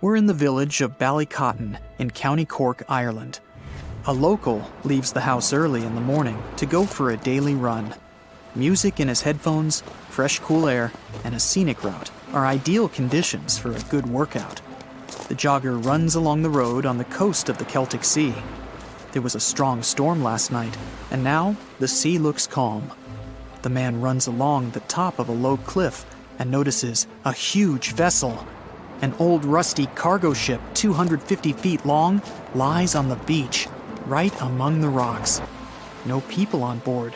We're in the village of Ballycotton in County Cork, Ireland. A local leaves the house early in the morning to go for a daily run. Music in his headphones, fresh cool air, and a scenic route are ideal conditions for a good workout. The jogger runs along the road on the coast of the Celtic Sea. There was a strong storm last night, and now the sea looks calm. The man runs along the top of a low cliff and notices a huge vessel. An old rusty cargo ship 250 feet long lies on the beach, right among the rocks. No people on board.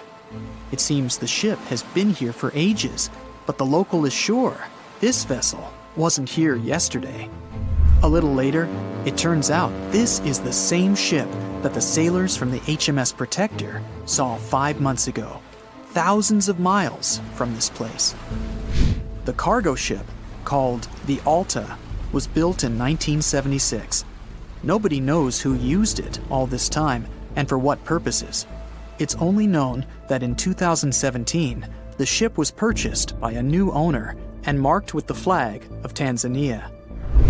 It seems the ship has been here for ages, but the local is sure this vessel wasn't here yesterday. A little later, it turns out this is the same ship that the sailors from the HMS Protector saw 5 months ago, thousands of miles from this place. The cargo ship, called the Alta, was built in 1976. Nobody knows who used it all this time and for what purposes. It's only known that in 2017, the ship was purchased by a new owner and marked with the flag of Tanzania.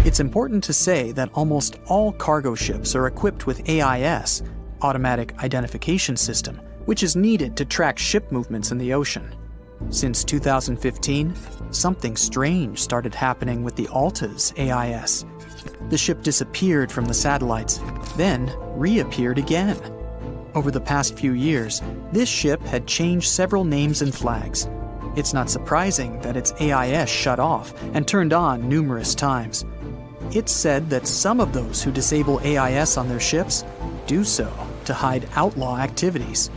It's important to say that almost all cargo ships are equipped with AIS, Automatic Identification System, which is needed to track ship movements in the ocean. Since 2015, something strange started happening with the Alta's AIS. The ship disappeared from the satellites, then reappeared again. Over the past few years, this ship had changed several names and flags. It's not surprising that its AIS shut off and turned on numerous times. It's said that some of those who disable AIS on their ships do so to hide outlaw activities.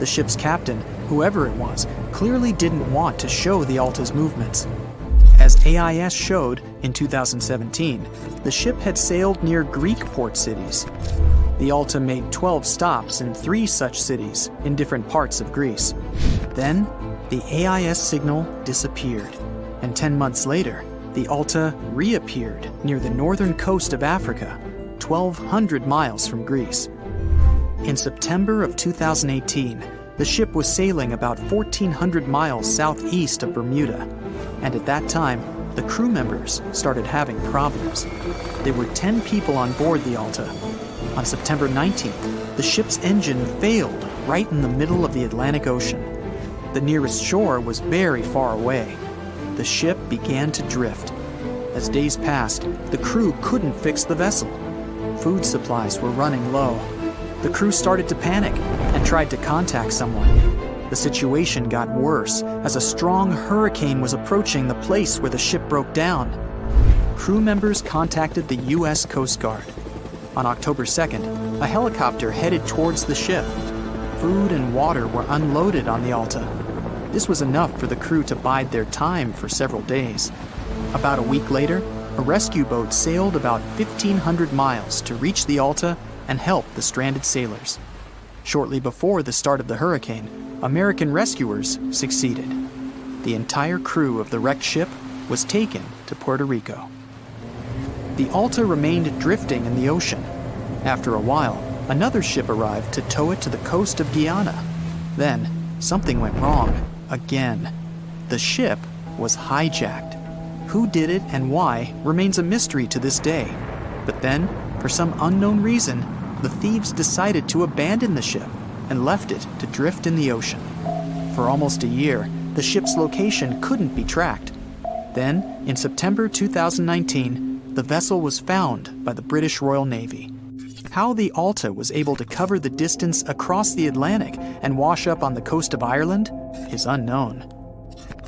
The ship's captain, whoever it was, clearly didn't want to show the Alta's movements. As AIS showed in 2017, the ship had sailed near Greek port cities. The Alta made 12 stops in 3 such cities in different parts of Greece. Then, the AIS signal disappeared, and 10 months later, the Alta reappeared near the northern coast of Africa, 1,200 miles from Greece. In September of 2018, the ship was sailing about 1,400 miles southeast of Bermuda, and at that time, the crew members started having problems. There were 10 people on board the Alta. On September 19th, the ship's engine failed right in the middle of the Atlantic Ocean. The nearest shore was very far away. The ship began to drift. As days passed, the crew couldn't fix the vessel. Food supplies were running low. The crew started to panic and tried to contact someone. The situation got worse as a strong hurricane was approaching the place where the ship broke down. Crew members contacted the U.S. Coast Guard. On October 2nd, a helicopter headed towards the ship. Food and water were unloaded on the Alta. This was enough for the crew to bide their time for several days. About a week later, a rescue boat sailed about 1,500 miles to reach the Alta and help the stranded sailors. Shortly before the start of the hurricane, American rescuers succeeded. The entire crew of the wrecked ship was taken to Puerto Rico. The Alta remained drifting in the ocean. After a while, another ship arrived to tow it to the coast of Guyana. Then, something went wrong again. The ship was hijacked. Who did it and why remains a mystery to this day. But then, for some unknown reason, the thieves decided to abandon the ship and left it to drift in the ocean. For almost a year, the ship's location couldn't be tracked. Then, in September 2019, the vessel was found by the British Royal Navy. How the Alta was able to cover the distance across the Atlantic and wash up on the coast of Ireland is unknown.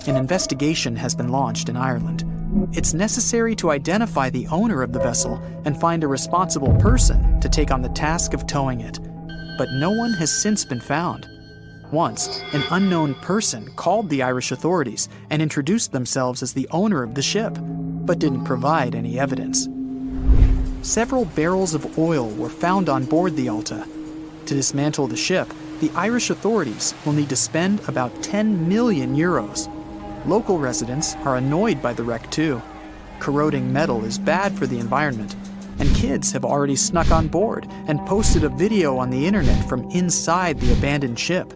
An investigation has been launched in Ireland. It's necessary to identify the owner of the vessel and find a responsible person to take on the task of towing it. But no one has since been found. Once, an unknown person called the Irish authorities and introduced themselves as the owner of the ship, but didn't provide any evidence. Several barrels of oil were found on board the Alta. To dismantle the ship, the Irish authorities will need to spend about 10 million euros. Local residents are annoyed by the wreck too. Corroding metal is bad for the environment, and kids have already snuck on board and posted a video on the internet from inside the abandoned ship.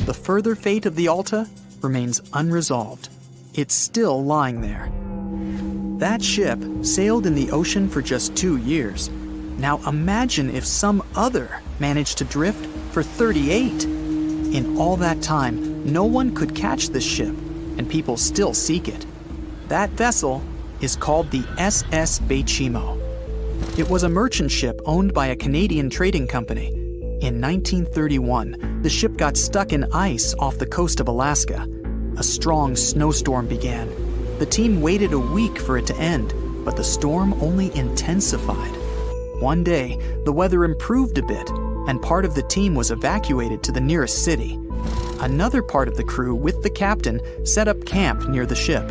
The further fate of the Alta remains unresolved. It's still lying there. That ship sailed in the ocean for just 2 years. Now imagine if some other managed to drift for 38. In all that time, no one could catch this ship, and people still seek it. That vessel is called the SS Baychimo. It was a merchant ship owned by a Canadian trading company. In 1931, the ship got stuck in ice off the coast of Alaska. A strong snowstorm began. The team waited a week for it to end, but the storm only intensified. One day, the weather improved a bit, and part of the team was evacuated to the nearest city. Another part of the crew, with the captain, set up camp near the ship.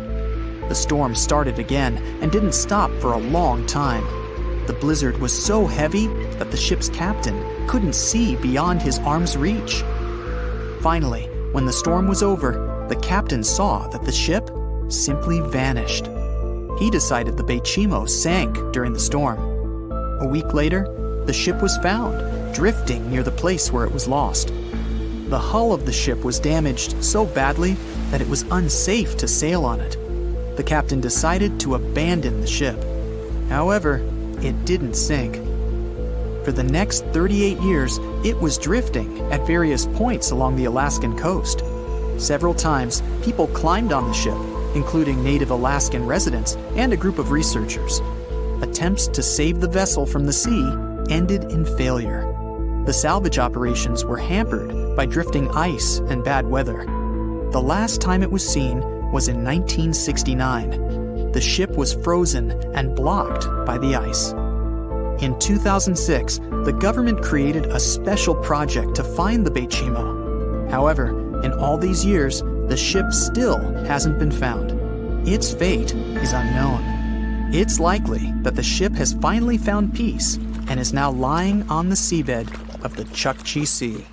The storm started again and didn't stop for a long time. The blizzard was so heavy that the ship's captain couldn't see beyond his arm's reach. Finally, when the storm was over, the captain saw that the ship simply vanished. He decided the Baychimo sank during the storm. A week later, the ship was found, drifting near the place where it was lost. The hull of the ship was damaged so badly that it was unsafe to sail on it. The captain decided to abandon the ship. However, it didn't sink. For the next 38 years, it was drifting at various points along the Alaskan coast. Several times, people climbed on the ship, including native Alaskan residents and a group of researchers. Attempts to save the vessel from the sea ended in failure. The salvage operations were hampered by drifting ice and bad weather. The last time it was seen was in 1969. The ship was frozen and blocked by the ice. In 2006, the government created a special project to find the Baychimo. However, in all these years, the ship still hasn't been found. Its fate is unknown. It's likely that the ship has finally found peace and is now lying on the seabed of the Chukchi Sea.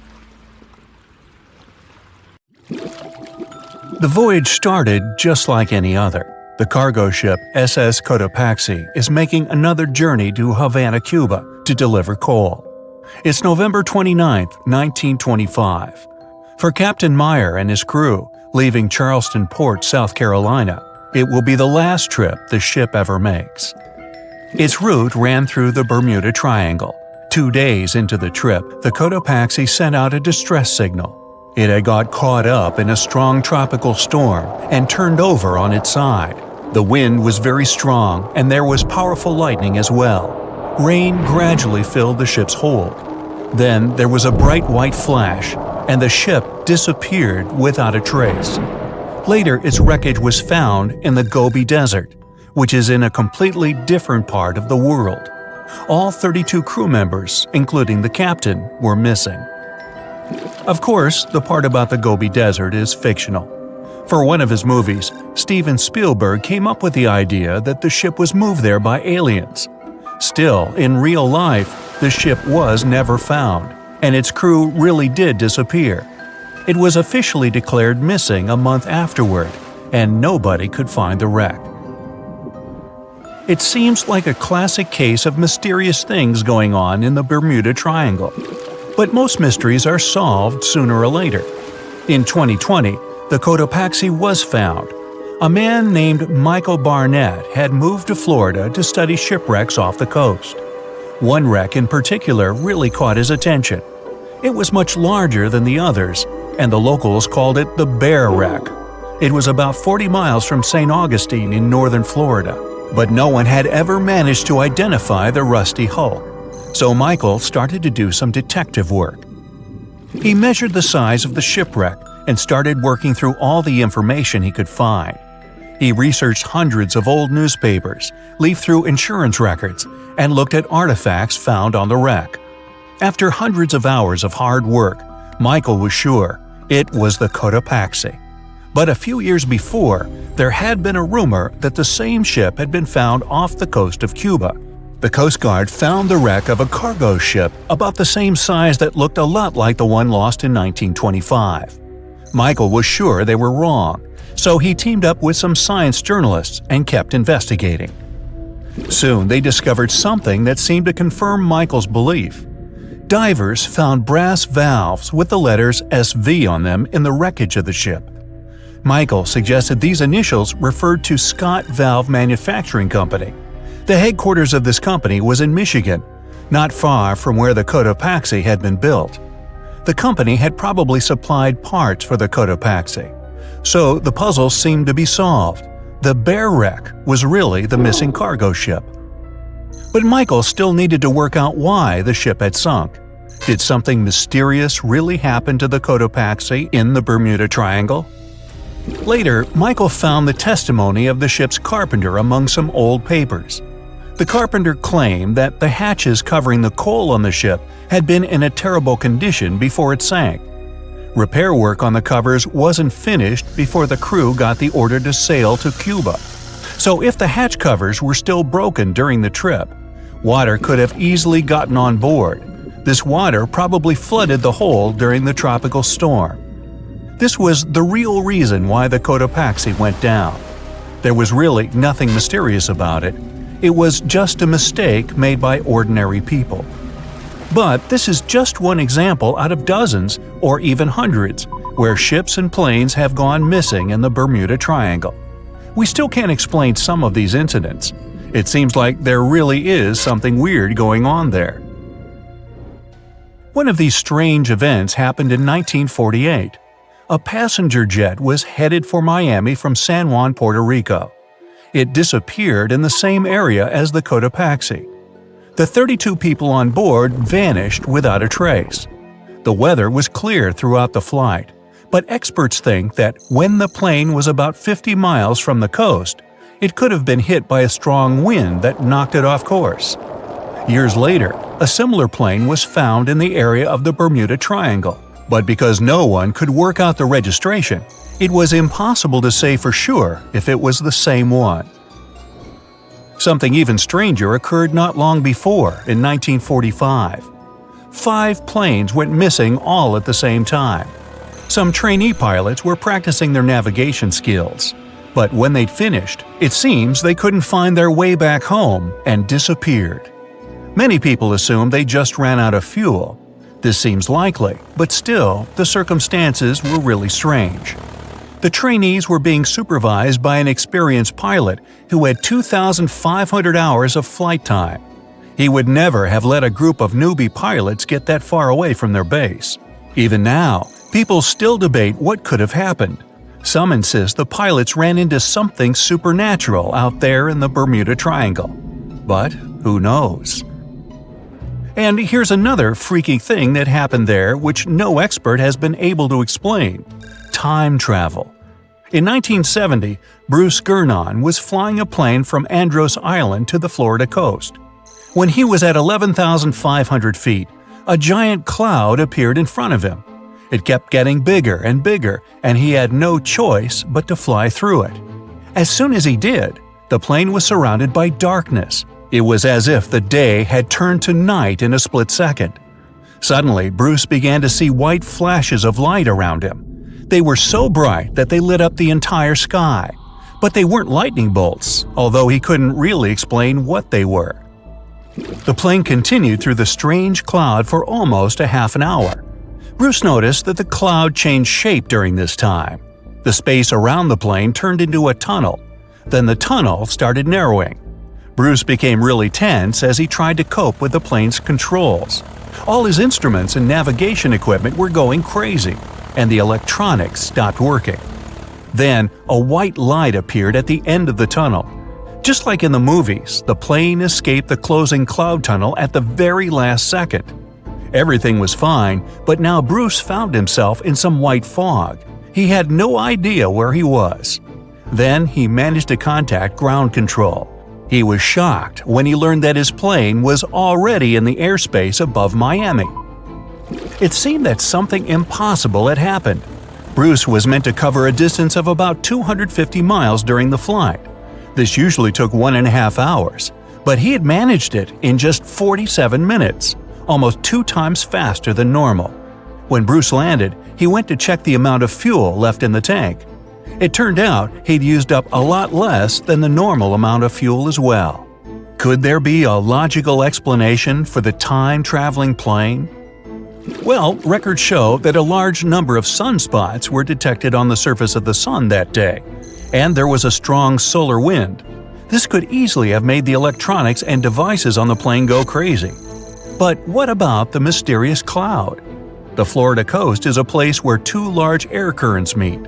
The voyage started just like any other. The cargo ship SS Cotopaxi is making another journey to Havana, Cuba to deliver coal. It's November 29, 1925. For Captain Meyer and his crew, leaving Charleston Port, South Carolina, it will be the last trip the ship ever makes. Its route ran through the Bermuda Triangle. 2 days into the trip, the Cotopaxi sent out a distress signal. It had got caught up in a strong tropical storm and turned over on its side. The wind was very strong and there was powerful lightning as well. Rain gradually filled the ship's hold. Then there was a bright white flash, and the ship disappeared without a trace. Later, its wreckage was found in the Gobi Desert, which is in a completely different part of the world. All 32 crew members, including the captain, were missing. Of course, the part about the Gobi Desert is fictional. For one of his movies, Steven Spielberg came up with the idea that the ship was moved there by aliens. Still, in real life, the ship was never found, and its crew really did disappear. It was officially declared missing a month afterward, and nobody could find the wreck. It seems like a classic case of mysterious things going on in the Bermuda Triangle. But most mysteries are solved sooner or later. In 2020, the Cotopaxi was found. A man named Michael Barnett had moved to Florida to study shipwrecks off the coast. One wreck in particular really caught his attention. It was much larger than the others, and the locals called it the Bear Wreck. It was about 40 miles from St. Augustine in northern Florida, but no one had ever managed to identify the rusty hull. So Michael started to do some detective work. He measured the size of the shipwreck and started working through all the information he could find. He researched hundreds of old newspapers, leafed through insurance records, and looked at artifacts found on the wreck. After hundreds of hours of hard work, Michael was sure it was the Cotopaxi. But a few years before, there had been a rumor that the same ship had been found off the coast of Cuba. The Coast Guard found the wreck of a cargo ship about the same size that looked a lot like the one lost in 1925. Michael was sure they were wrong, so he teamed up with some science journalists and kept investigating. Soon they discovered something that seemed to confirm Michael's belief. Divers found brass valves with the letters SV on them in the wreckage of the ship. Michael suggested these initials referred to Scott Valve Manufacturing Company. The headquarters of this company was in Michigan, not far from where the Cotopaxi had been built. The company had probably supplied parts for the Cotopaxi. So the puzzle seemed to be solved. The Bear Wreck was really the missing cargo ship. But Michael still needed to work out why the ship had sunk. Did something mysterious really happen to the Cotopaxi in the Bermuda Triangle? Later, Michael found the testimony of the ship's carpenter among some old papers. The carpenter claimed that the hatches covering the coal on the ship had been in a terrible condition before it sank. Repair work on the covers wasn't finished before the crew got the order to sail to Cuba. So if the hatch covers were still broken during the trip, water could have easily gotten on board. This water probably flooded the hole during the tropical storm. This was the real reason why the Cotopaxi went down. There was really nothing mysterious about it. It was just a mistake made by ordinary people. But this is just one example out of dozens or even hundreds where ships and planes have gone missing in the Bermuda Triangle. We still can't explain some of these incidents. It seems like there really is something weird going on there. One of these strange events happened in 1948. A passenger jet was headed for Miami from San Juan, Puerto Rico. It disappeared in the same area as the Cotopaxi. The 32 people on board vanished without a trace. The weather was clear throughout the flight, but experts think that when the plane was about 50 miles from the coast, it could have been hit by a strong wind that knocked it off course. Years later, a similar plane was found in the area of the Bermuda Triangle, but because no one could work out the registration, it was impossible to say for sure if it was the same one. Something even stranger occurred not long before, in 1945. 5 planes went missing all at the same time. Some trainee pilots were practicing their navigation skills, but when they'd finished, it seems they couldn't find their way back home and disappeared. Many people assumed they just ran out of fuel. This seems likely, but still, the circumstances were really strange. The trainees were being supervised by an experienced pilot who had 2,500 hours of flight time. He would never have let a group of newbie pilots get that far away from their base. Even now, people still debate what could have happened. Some insist the pilots ran into something supernatural out there in the Bermuda Triangle. But who knows? And here's another freaky thing that happened there which no expert has been able to explain. Time travel. In 1970, Bruce Gernon was flying a plane from Andros Island to the Florida coast. When he was at 11,500 feet, a giant cloud appeared in front of him. It kept getting bigger and bigger, and he had no choice but to fly through it. As soon as he did, the plane was surrounded by darkness. It was as if the day had turned to night in a split second. Suddenly, Bruce began to see white flashes of light around him. They were so bright that they lit up the entire sky. But they weren't lightning bolts, although he couldn't really explain what they were. The plane continued through the strange cloud for almost a half an hour. Bruce noticed that the cloud changed shape during this time. The space around the plane turned into a tunnel. Then the tunnel started narrowing. Bruce became really tense as he tried to cope with the plane's controls. All his instruments and navigation equipment were going crazy, and the electronics stopped working. Then, a white light appeared at the end of the tunnel. Just like in the movies, the plane escaped the closing cloud tunnel at the very last second. Everything was fine, but now Bruce found himself in some white fog. He had no idea where he was. Then he managed to contact ground control. He was shocked when he learned that his plane was already in the airspace above Miami. It seemed that something impossible had happened. Bruce was meant to cover a distance of about 250 miles during the flight. This usually took 1.5 hours, but he had managed it in just 47 minutes, almost 2 times faster than normal. When Bruce landed, he went to check the amount of fuel left in the tank. It turned out he'd used up a lot less than the normal amount of fuel as well. Could there be a logical explanation for the time-traveling plane? Well, records show that a large number of sunspots were detected on the surface of the sun that day, and there was a strong solar wind. This could easily have made the electronics and devices on the plane go crazy. But what about the mysterious cloud? The Florida coast is a place where two large air currents meet.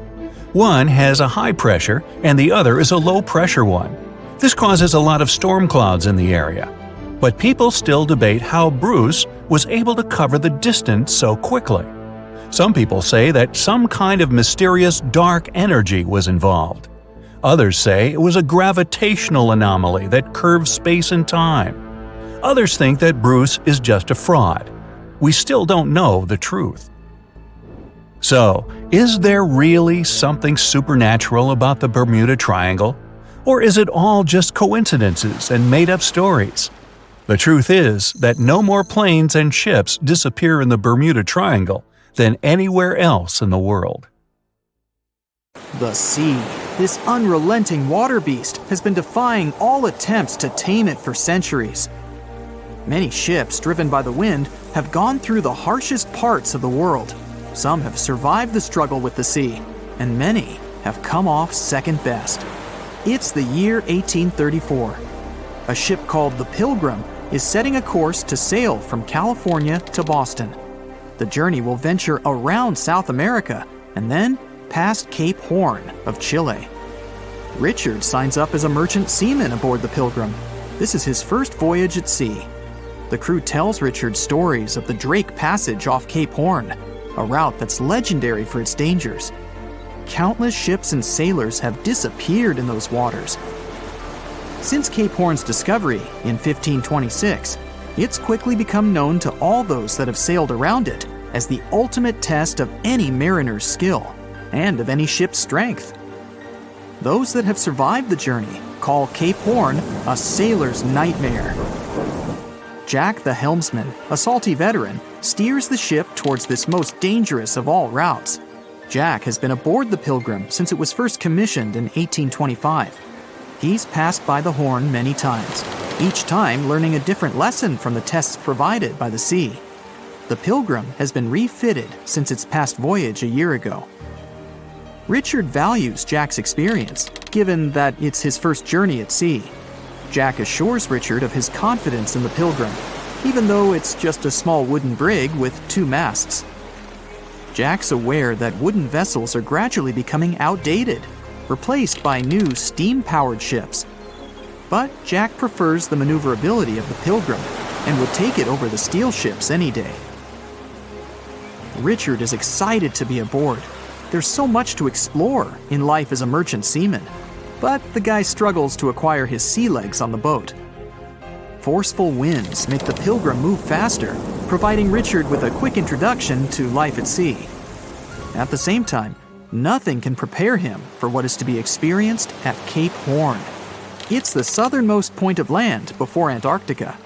One has a high pressure and the other is a low pressure one. This causes a lot of storm clouds in the area. But people still debate how Bruce was able to cover the distance so quickly. Some people say that some kind of mysterious dark energy was involved. Others say it was a gravitational anomaly that curves space and time. Others think that Bruce is just a fraud. We still don't know the truth. So, is there really something supernatural about the Bermuda Triangle? Or is it all just coincidences and made-up stories? The truth is that no more planes and ships disappear in the Bermuda Triangle than anywhere else in the world. The sea, this unrelenting water beast, has been defying all attempts to tame it for centuries. Many ships driven by the wind have gone through the harshest parts of the world. Some have survived the struggle with the sea, and many have come off second best. It's the year 1834. A ship called the Pilgrim is setting a course to sail from California to Boston. The journey will venture around South America and then past Cape Horn of Chile. Richard signs up as a merchant seaman aboard the Pilgrim. This is his first voyage at sea. The crew tells Richard stories of the Drake Passage off Cape Horn, a route that's legendary for its dangers. Countless ships and sailors have disappeared in those waters. Since Cape Horn's discovery in 1526, it's quickly become known to all those that have sailed around it as the ultimate test of any mariner's skill and of any ship's strength. Those that have survived the journey call Cape Horn a sailor's nightmare. Jack the helmsman, a salty veteran, steers the ship towards this most dangerous of all routes. Jack has been aboard the Pilgrim since it was first commissioned in 1825. He's passed by the Horn many times, each time learning a different lesson from the tests provided by the sea. The Pilgrim has been refitted since its past voyage a year ago. Richard values Jack's experience, given that it's his first journey at sea. Jack assures Richard of his confidence in the Pilgrim, even though it's just a small wooden brig with 2 masts. Jack's aware that wooden vessels are gradually becoming outdated, replaced by new steam-powered ships. But Jack prefers the maneuverability of the Pilgrim and would take it over the steel ships any day. Richard is excited to be aboard. There's so much to explore in life as a merchant seaman, but the guy struggles to acquire his sea legs on the boat. Forceful winds make the Pilgrim move faster, providing Richard with a quick introduction to life at sea. At the same time, nothing can prepare him for what is to be experienced at Cape Horn. It's the southernmost point of land before Antarctica.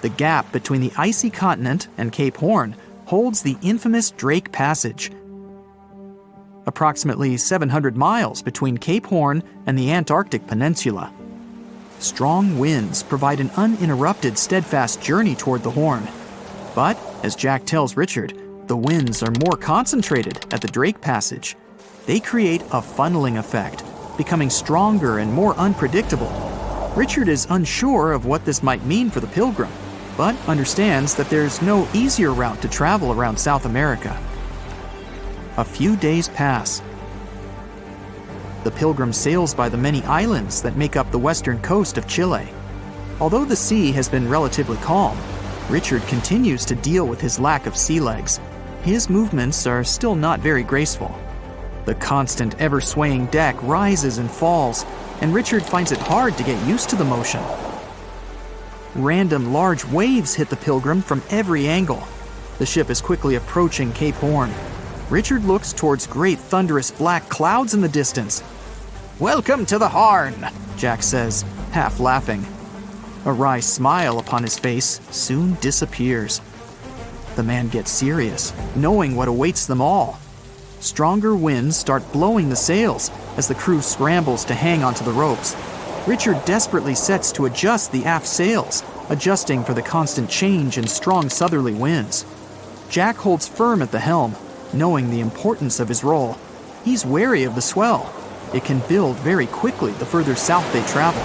The gap between the icy continent and Cape Horn holds the infamous Drake Passage, approximately 700 miles between Cape Horn and the Antarctic Peninsula. Strong winds provide an uninterrupted, steadfast journey toward the Horn. But, as Jack tells Richard, the winds are more concentrated at the Drake Passage. They create a funneling effect, becoming stronger and more unpredictable. Richard is unsure of what this might mean for the Pilgrim, but understands that there's no easier route to travel around South America. A few days pass. The Pilgrim sails by the many islands that make up the western coast of Chile. Although the sea has been relatively calm, Richard continues to deal with his lack of sea legs. His movements are still not very graceful. The constant, ever-swaying deck rises and falls, and Richard finds it hard to get used to the motion. Random large waves hit the Pilgrim from every angle. The ship is quickly approaching Cape Horn. Richard looks towards great thunderous black clouds in the distance. "Welcome to the Horn," Jack says, half laughing. A wry smile upon his face soon disappears. The man gets serious, knowing what awaits them all. Stronger winds start blowing the sails as the crew scrambles to hang onto the ropes. Richard desperately sets to adjust the aft sails, adjusting for the constant change in strong southerly winds. Jack holds firm at the helm, knowing the importance of his role. He's wary of the swell. It can build very quickly the further south they travel.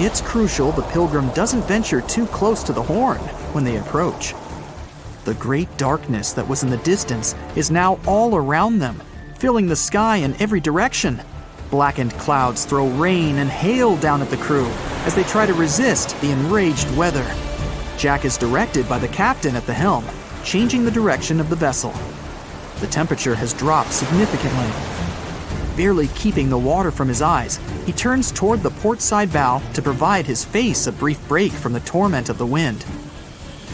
It's crucial the Pilgrim doesn't venture too close to the Horn when they approach. The great darkness that was in the distance is now all around them, filling the sky in every direction. Blackened clouds throw rain and hail down at the crew as they try to resist the enraged weather. Jack is directed by the captain at the helm, changing the direction of the vessel. The temperature has dropped significantly. Barely keeping the water from his eyes, he turns toward the port side bow to provide his face a brief break from the torment of the wind.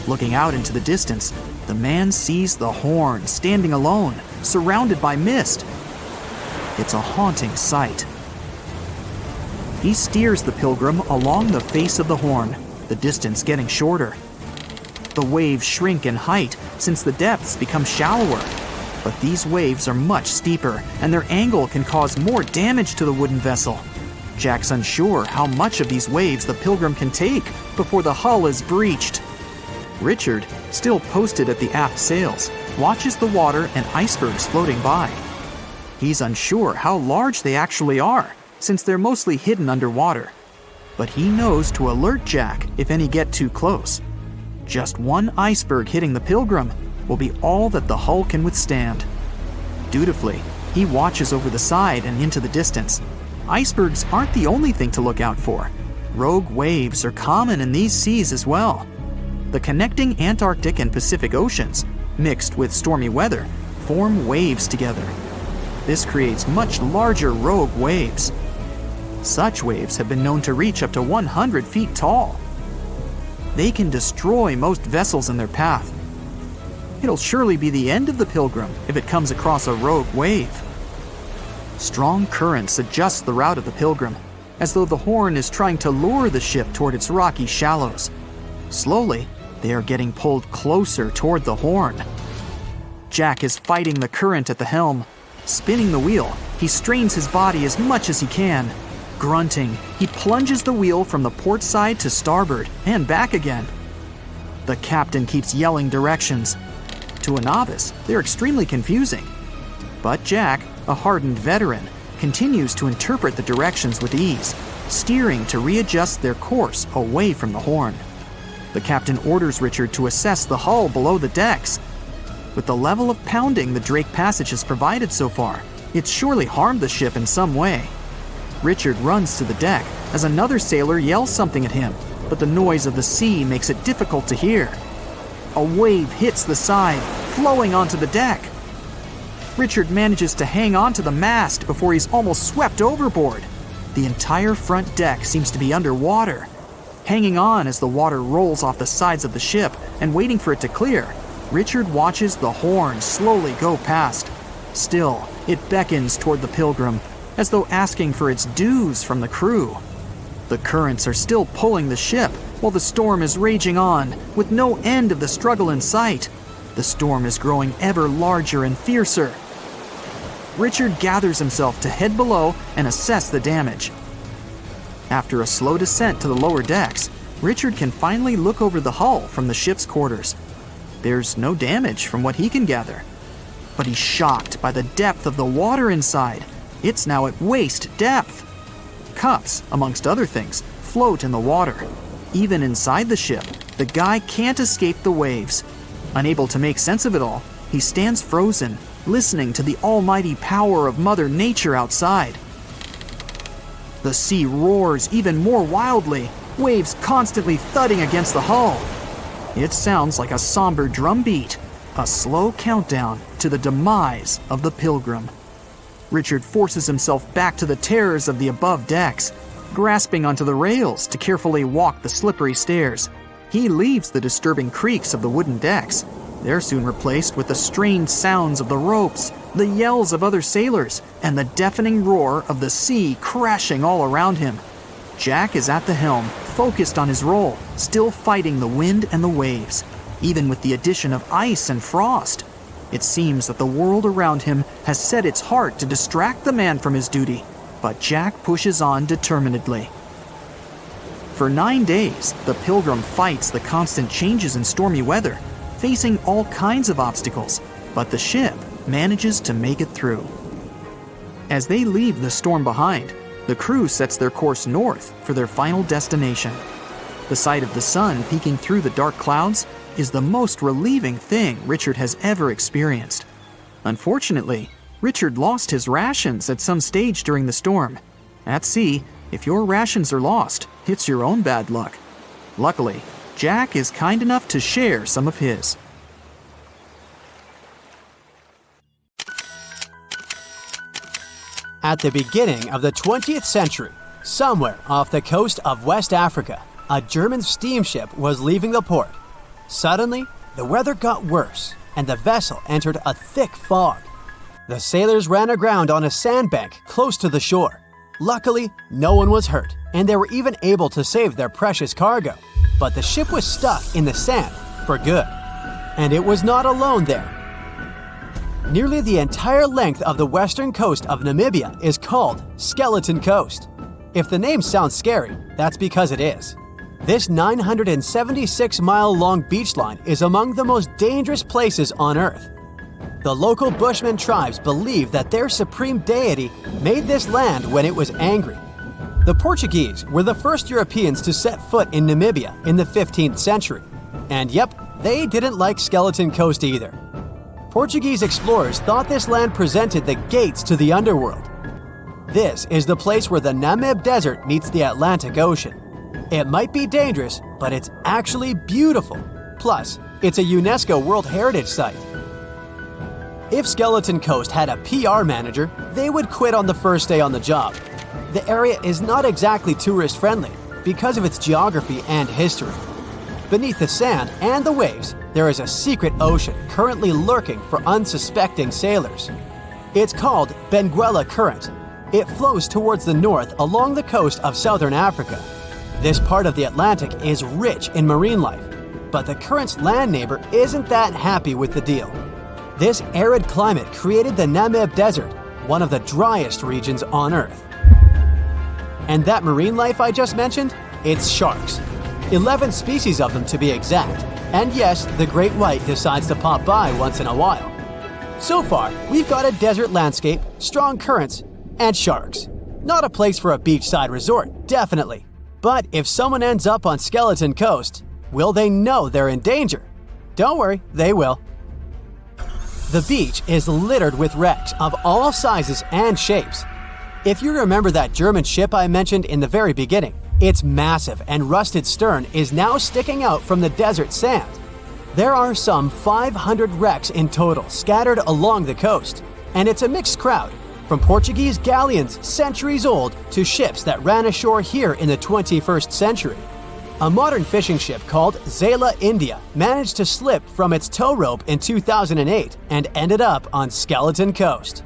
Looking out into the distance, the man sees the Horn standing alone, surrounded by mist. It's a haunting sight. He steers the Pilgrim along the face of the Horn, the distance getting shorter. The waves shrink in height since the depths become shallower. But these waves are much steeper, and their angle can cause more damage to the wooden vessel. Jack's unsure how much of these waves the Pilgrim can take before the hull is breached. Richard, still posted at the aft sails, watches the water and icebergs floating by. He's unsure how large they actually are, since they're mostly hidden underwater. But he knows to alert Jack if any get too close. Just one iceberg hitting the Pilgrim will be all that the hull can withstand. Dutifully, he watches over the side and into the distance. Icebergs aren't the only thing to look out for. Rogue waves are common in these seas as well. The connecting Antarctic and Pacific Oceans, mixed with stormy weather, form waves together. This creates much larger rogue waves. Such waves have been known to reach up to 100 feet tall. They can destroy most vessels in their path. It'll surely be the end of the Pilgrim if it comes across a rogue wave. Strong currents adjust the route of the Pilgrim, as though the Horn is trying to lure the ship toward its rocky shallows. Slowly, they are getting pulled closer toward the Horn. Jack is fighting the current at the helm. Spinning the wheel, he strains his body as much as he can. Grunting, he plunges the wheel from the port side to starboard and back again. The captain keeps yelling directions. To a novice, they're extremely confusing. But Jack, a hardened veteran, continues to interpret the directions with ease, steering to readjust their course away from the Horn. The captain orders Richard to assess the hull below the decks. With the level of pounding the Drake Passage has provided so far, it's surely harmed the ship in some way. Richard runs to the deck as another sailor yells something at him, but the noise of the sea makes it difficult to hear. A wave hits the side, flowing onto the deck. Richard manages to hang on to the mast before he's almost swept overboard. The entire front deck seems to be underwater. Hanging on as the water rolls off the sides of the ship and waiting for it to clear, Richard watches the Horn slowly go past. Still, it beckons toward the Pilgrim, as though asking for its dues from the crew. The currents are still pulling the ship, while the storm is raging on, with no end of the struggle in sight. The storm is growing ever larger and fiercer. Richard gathers himself to head below and assess the damage. After a slow descent to the lower decks, Richard can finally look over the hull from the ship's quarters. There's no damage from what he can gather. But he's shocked by the depth of the water inside. It's now at waist depth. Cups, amongst other things, float in the water. Even inside the ship, the guy can't escape the waves. Unable to make sense of it all, he stands frozen, listening to the almighty power of Mother Nature outside. The sea roars even more wildly, waves constantly thudding against the hull. It sounds like a somber drumbeat, a slow countdown to the demise of the Pilgrim. Richard forces himself back to the terrors of the above decks, grasping onto the rails to carefully walk the slippery stairs. He leaves the disturbing creaks of the wooden decks. They're soon replaced with the strained sounds of the ropes, the yells of other sailors, and the deafening roar of the sea crashing all around him. Jack is at the helm, focused on his role, still fighting the wind and the waves, even with the addition of ice and frost. It seems that the world around him has set its heart to distract the man from his duty, but Jack pushes on determinedly. For 9 days, the Pilgrim fights the constant changes in stormy weather, facing all kinds of obstacles, but the ship manages to make it through. As they leave the storm behind, the crew sets their course north for their final destination. The sight of the sun peeking through the dark clouds is the most relieving thing Richard has ever experienced. Unfortunately, Richard lost his rations at some stage during the storm. At sea, if your rations are lost, it's your own bad luck. Luckily, Jack is kind enough to share some of his. At the beginning of the 20th century, somewhere off the coast of West Africa, a German steamship was leaving the port. Suddenly, the weather got worse, and the vessel entered a thick fog. The sailors ran aground on a sandbank close to the shore. Luckily, no one was hurt, and they were even able to save their precious cargo. But the ship was stuck in the sand for good. And it was not alone there. Nearly the entire length of the western coast of Namibia is called Skeleton Coast. If the name sounds scary, that's because it is. This 976-mile-long beach line is among the most dangerous places on Earth. The local Bushman tribes believe that their supreme deity made this land when it was angry. The Portuguese were the first Europeans to set foot in Namibia in the 15th century. And yep, they didn't like Skeleton Coast either. Portuguese explorers thought this land presented the gates to the underworld. This is the place where the Namib Desert meets the Atlantic Ocean. It might be dangerous, but it's actually beautiful. Plus, it's a UNESCO World Heritage Site. If Skeleton Coast had a PR manager, they would quit on the first day on the job. The area is not exactly tourist-friendly because of its geography and history. Beneath the sand and the waves, there is a secret ocean currently lurking for unsuspecting sailors. It's called Benguela Current. It flows towards the north along the coast of southern Africa. This part of the Atlantic is rich in marine life, but the current's land neighbor isn't that happy with the deal. This arid climate created the Namib Desert, one of the driest regions on Earth. And that marine life I just mentioned? It's sharks. 11 species of them to be exact. And yes, the great white decides to pop by once in a while. So far, we've got a desert landscape, strong currents, and sharks. Not a place for a beachside resort, definitely. But if someone ends up on Skeleton Coast, will they know they're in danger? Don't worry, they will. The beach is littered with wrecks of all sizes and shapes. If you remember that German ship I mentioned in the very beginning, its massive and rusted stern is now sticking out from the desert sand. There are some 500 wrecks in total scattered along the coast, and it's a mixed crowd, from Portuguese galleons centuries old to ships that ran ashore here in the 21st century. A modern fishing ship called Zela India managed to slip from its tow rope in 2008 and ended up on Skeleton Coast.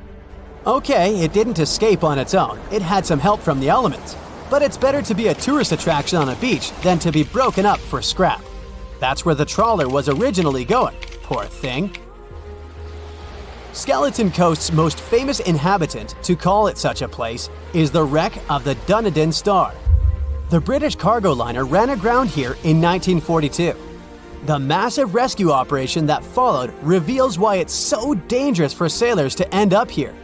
Okay, it didn't escape on its own, it had some help from the elements. But it's better to be a tourist attraction on a beach than to be broken up for scrap. That's where the trawler was originally going, poor thing. Skeleton Coast's most famous inhabitant, to call it such a place, is the wreck of the Dunedin Star. The British cargo liner ran aground here in 1942. The massive rescue operation that followed reveals why it's so dangerous for sailors to end up here.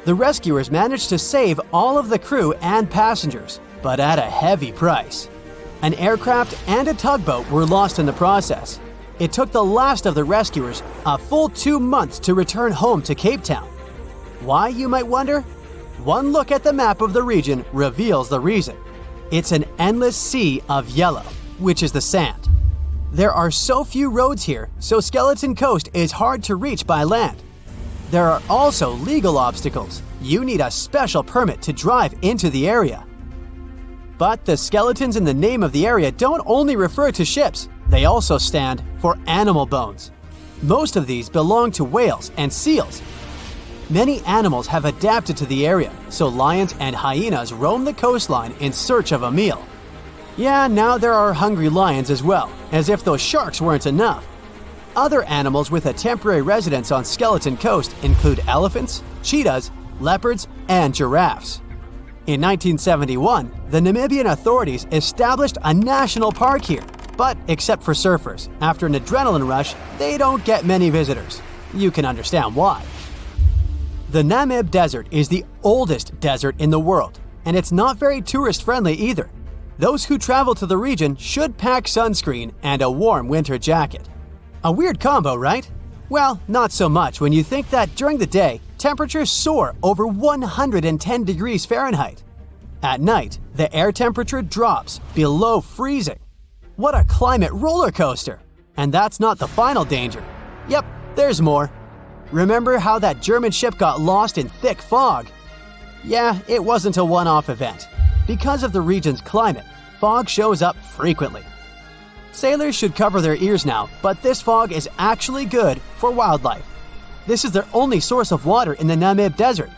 The rescuers managed to save all of the crew and passengers, but at a heavy price. An aircraft and a tugboat were lost in the process. It took the last of the rescuers a full 2 months to return home to Cape Town. Why, you might wonder? One look at the map of the region reveals the reason. It's an endless sea of yellow, which is the sand. There are so few roads here, so Skeleton Coast is hard to reach by land. There are also legal obstacles. You need a special permit to drive into the area. But the skeletons in the name of the area don't only refer to ships, they also stand for animal bones. Most of these belong to whales and seals. Many animals have adapted to the area, so lions and hyenas roam the coastline in search of a meal. Yeah, now there are hungry lions as well, as if those sharks weren't enough. Other animals with a temporary residence on Skeleton Coast include elephants, cheetahs, leopards, and giraffes. In 1971, the Namibian authorities established a national park here. But except for surfers, after an adrenaline rush, they don't get many visitors. You can understand why. The Namib Desert is the oldest desert in the world, and it's not very tourist-friendly either. Those who travel to the region should pack sunscreen and a warm winter jacket. A weird combo, right? Well, not so much when you think that during the day, temperatures soar over 110 degrees Fahrenheit. At night, the air temperature drops below freezing. What a climate roller coaster! And that's not the final danger. Yep, there's more. Remember how that German ship got lost in thick fog? Yeah, it wasn't a one-off event. Because of the region's climate, fog shows up frequently. Sailors should cover their ears now, but this fog is actually good for wildlife. This is their only source of water in the Namib Desert.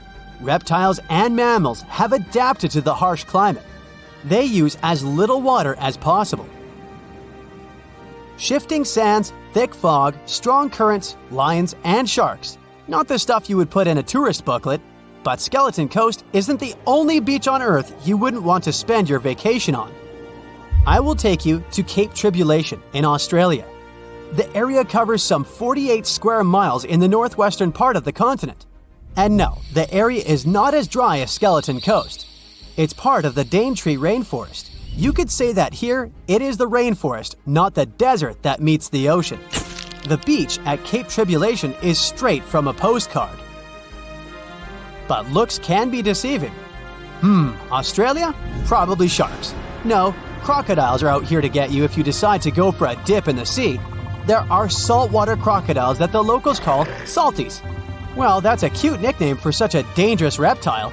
Reptiles and mammals have adapted to the harsh climate. They use as little water as possible. Shifting sands, thick fog, strong currents, lions, and sharks. Not the stuff you would put in a tourist booklet, but Skeleton Coast isn't the only beach on Earth you wouldn't want to spend your vacation on. I will take you to Cape Tribulation in Australia. The area covers some 48 square miles in the northwestern part of the continent. And no, the area is not as dry as Skeleton Coast. It's part of the Daintree rainforest. You could say that here, it is the rainforest, not the desert that meets the ocean. The beach at Cape Tribulation is straight from a postcard. But looks can be deceiving. Australia? Probably sharks. No, crocodiles are out here to get you if you decide to go for a dip in the sea. There are saltwater crocodiles that the locals call salties. Well, that's a cute nickname for such a dangerous reptile.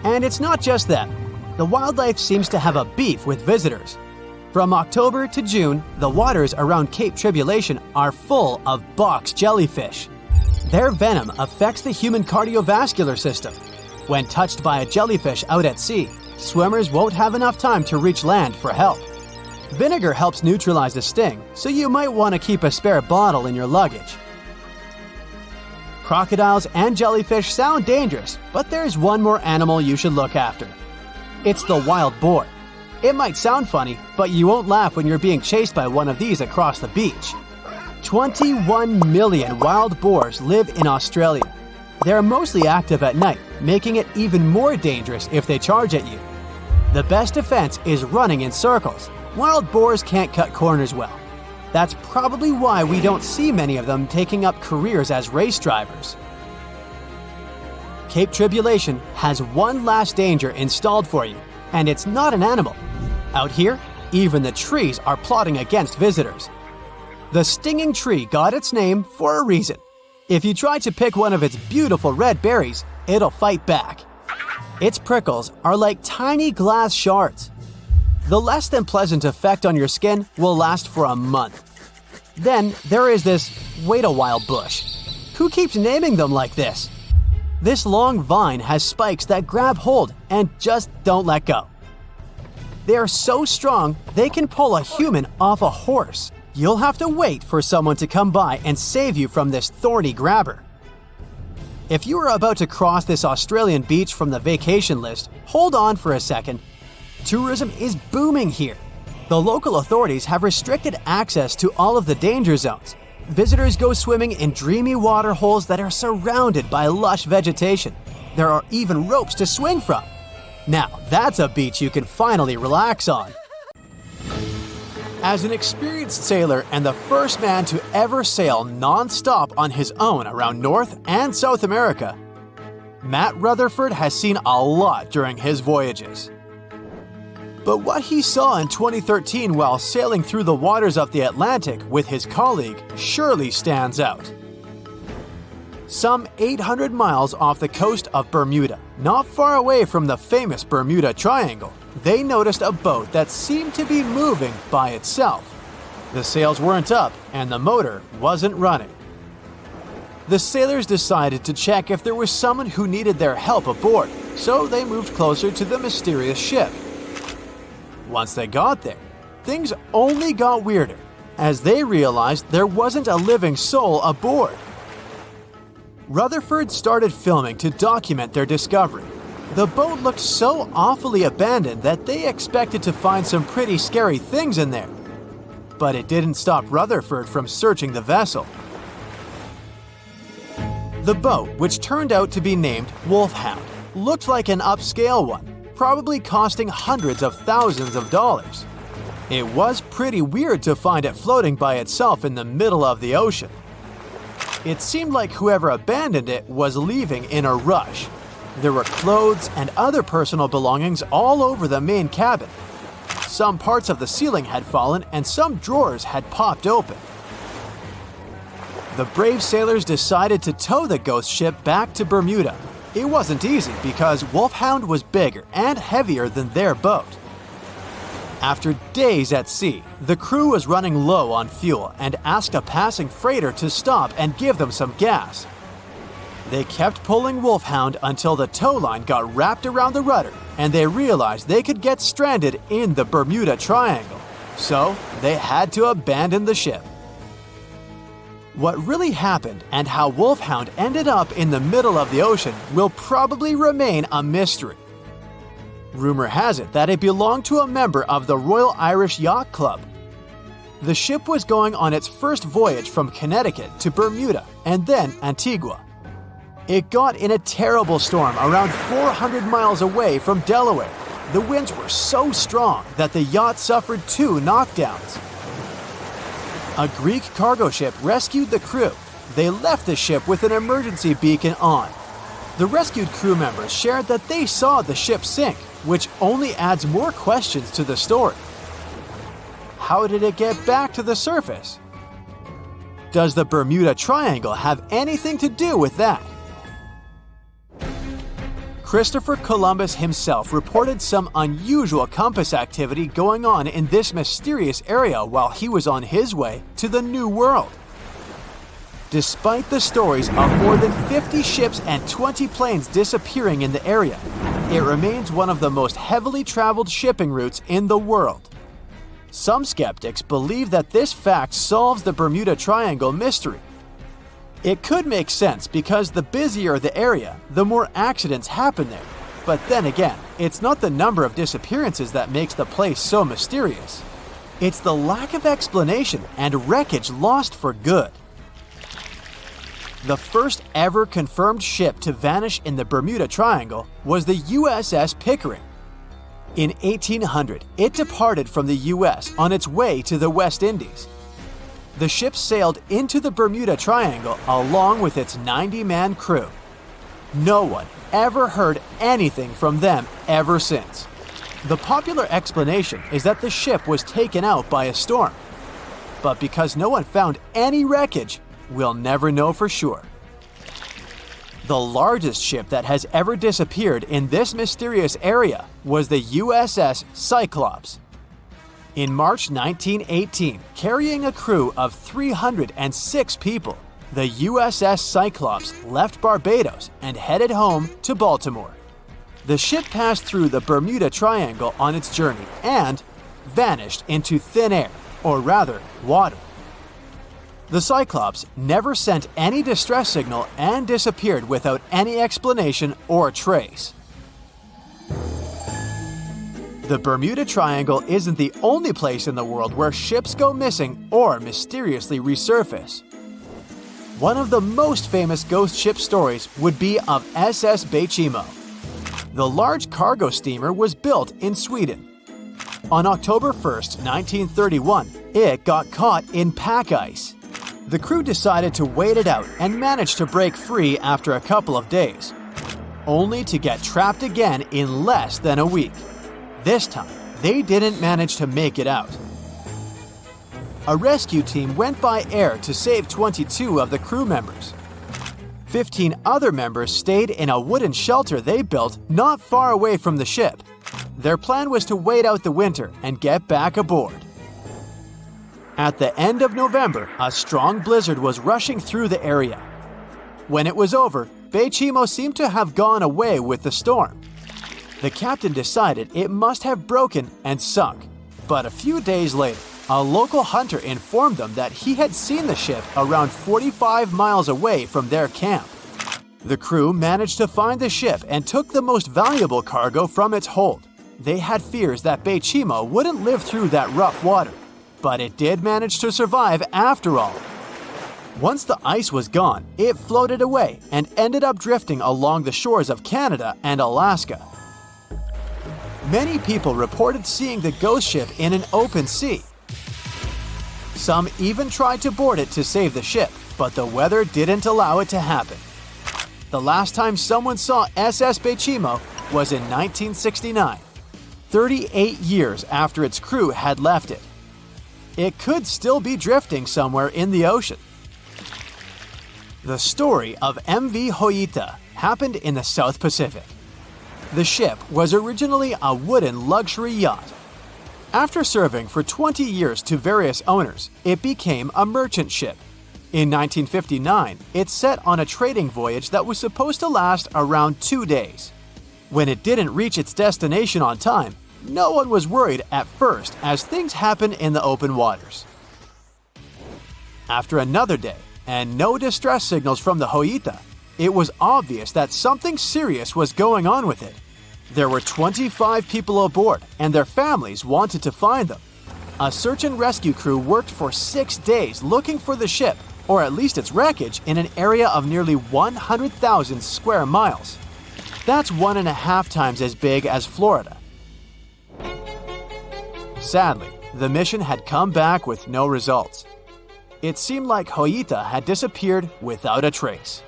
And it's not just them. The wildlife seems to have a beef with visitors. From October to June, the waters around Cape Tribulation are full of box jellyfish. Their venom affects the human cardiovascular system. When touched by a jellyfish out at sea, swimmers won't have enough time to reach land for help. Vinegar helps neutralize the sting, so you might want to keep a spare bottle in your luggage. Crocodiles and jellyfish sound dangerous, but there's one more animal you should look after. It's the wild boar. It might sound funny, but you won't laugh when you're being chased by one of these across the beach. 21 million wild boars live in Australia. They're mostly active at night, making it even more dangerous if they charge at you. The best defense is running in circles. Wild boars can't cut corners well. That's probably why we don't see many of them taking up careers as race drivers. Cape Tribulation has one last danger installed for you, and it's not an animal. Out here, even the trees are plotting against visitors. The stinging tree got its name for a reason. If you try to pick one of its beautiful red berries, it'll fight back. Its prickles are like tiny glass shards. The less than pleasant effect on your skin will last for a month. Then there is this wait a while bush. Who keeps naming them like this? This long vine has spikes that grab hold and just don't let go. They are so strong, they can pull a human off a horse. You'll have to wait for someone to come by and save you from this thorny grabber. If you are about to cross this Australian beach from the vacation list, hold on for a second. Tourism is booming here. The local authorities have restricted access to all of the danger zones. Visitors go swimming in dreamy water holes that are surrounded by lush vegetation. There are even ropes to swing from. Now, that's a beach you can finally relax on. As an experienced sailor and the first man to ever sail non-stop on his own around North and South America, Matt Rutherford has seen a lot during his voyages. But what he saw in 2013 while sailing through the waters of the Atlantic with his colleague surely stands out. Some 800 miles off the coast of Bermuda, not far away from the famous Bermuda Triangle, they noticed a boat that seemed to be moving by itself. The sails weren't up and the motor wasn't running. The sailors decided to check if there was someone who needed their help aboard, so they moved closer to the mysterious ship. Once they got there, things only got weirder, as they realized there wasn't a living soul aboard. Rutherford started filming to document their discovery. The boat looked so awfully abandoned that they expected to find some pretty scary things in there. but it didn't stop Rutherford from searching the vessel. The boat, which turned out to be named Wolfhound, looked like an upscale one, probably costing hundreds of thousands of dollars. It was pretty weird to find it floating by itself in the middle of the ocean. It seemed like whoever abandoned it was leaving in a rush. There were clothes and other personal belongings all over the main cabin. Some parts of the ceiling had fallen and some drawers had popped open. The brave sailors decided to tow the ghost ship back to Bermuda. It wasn't easy because Wolfhound was bigger and heavier than their boat. After days at sea, the crew was running low on fuel and asked a passing freighter to stop and give them some gas. They kept pulling Wolfhound until the tow line got wrapped around the rudder and they realized they could get stranded in the Bermuda Triangle. So they had to abandon the ship. What really happened and how Wolfhound ended up in the middle of the ocean will probably remain a mystery. Rumor has it that it belonged to a member of the Royal Irish Yacht Club. The ship was going on its first voyage from Connecticut to Bermuda and then Antigua. It got in a terrible storm around 400 miles away from Delaware. The winds were so strong that the yacht suffered 2 knockdowns. A Greek cargo ship rescued the crew. They left the ship with an emergency beacon on. The rescued crew members shared that they saw the ship sink, which only adds more questions to the story. How did it get back to the surface? Does the Bermuda Triangle have anything to do with that? Christopher Columbus himself reported some unusual compass activity going on in this mysterious area while he was on his way to the New World. Despite the stories of more than 50 ships and 20 planes disappearing in the area, it remains one of the most heavily traveled shipping routes in the world. Some skeptics believe that this fact solves the Bermuda Triangle mystery. It could make sense because the busier the area, the more accidents happen there. But then again, it's not the number of disappearances that makes the place so mysterious. It's the lack of explanation and wreckage lost for good. The first ever confirmed ship to vanish in the Bermuda Triangle was the USS Pickering. In 1800, it departed from the US on its way to the West Indies. The ship sailed into the Bermuda Triangle along with its 90-man crew. No one ever heard anything from them ever since. The popular explanation is that the ship was taken out by a storm. But because no one found any wreckage, we'll never know for sure. The largest ship that has ever disappeared in this mysterious area was the USS Cyclops. In March 1918, carrying a crew of 306 people, the USS Cyclops left Barbados and headed home to Baltimore. The ship passed through the Bermuda Triangle on its journey and vanished into thin air, or rather, water. The Cyclops never sent any distress signal and disappeared without any explanation or trace. The Bermuda Triangle isn't the only place in the world where ships go missing or mysteriously resurface. One of the most famous ghost ship stories would be of SS Baychimo. The large cargo steamer was built in Sweden. On October 1st, 1931, it got caught in pack ice. The crew decided to wait it out and managed to break free after a couple of days, only to get trapped again in less than a week. This time, they didn't manage to make it out. A rescue team went by air to save 22 of the crew members. 15 other members stayed in a wooden shelter they built not far away from the ship. Their plan was to wait out the winter and get back aboard. At the end of November, a strong blizzard was rushing through the area. When it was over, Baychimo seemed to have gone away with the storm. The captain decided it must have broken and sunk, but a few days later, a local hunter informed them that he had seen the ship around 45 miles away from their camp. The crew managed to find the ship and took the most valuable cargo from its hold. They had fears that Baychimo wouldn't live through that rough water. but it did manage to survive after all. Once the ice was gone, it floated away and ended up drifting along the shores of Canada and Alaska. Many people reported seeing the ghost ship in an open sea. Some even tried to board it to save the ship, but the weather didn't allow it to happen. The last time someone saw SS Baychimo was in 1969, 38 years after its crew had left it. It could still be drifting somewhere in the ocean. The story of MV Hoita happened in the South Pacific. The ship was originally a wooden luxury yacht. After serving for 20 years to various owners, it became a merchant ship. In 1959, it set on a trading voyage that was supposed to last around 2 days. When it didn't reach its destination on time, no one was worried at first as things happen in the open waters. After another day, and no distress signals from the Hoita, it was obvious that something serious was going on with it. There were 25 people aboard, and their families wanted to find them. A search and rescue crew worked for 6 days looking for the ship, or at least its wreckage, in an area of nearly 100,000 square miles. That's 1.5 times as big as Florida. Sadly, the mission had come back with no results. It seemed like Hoita had disappeared without a trace.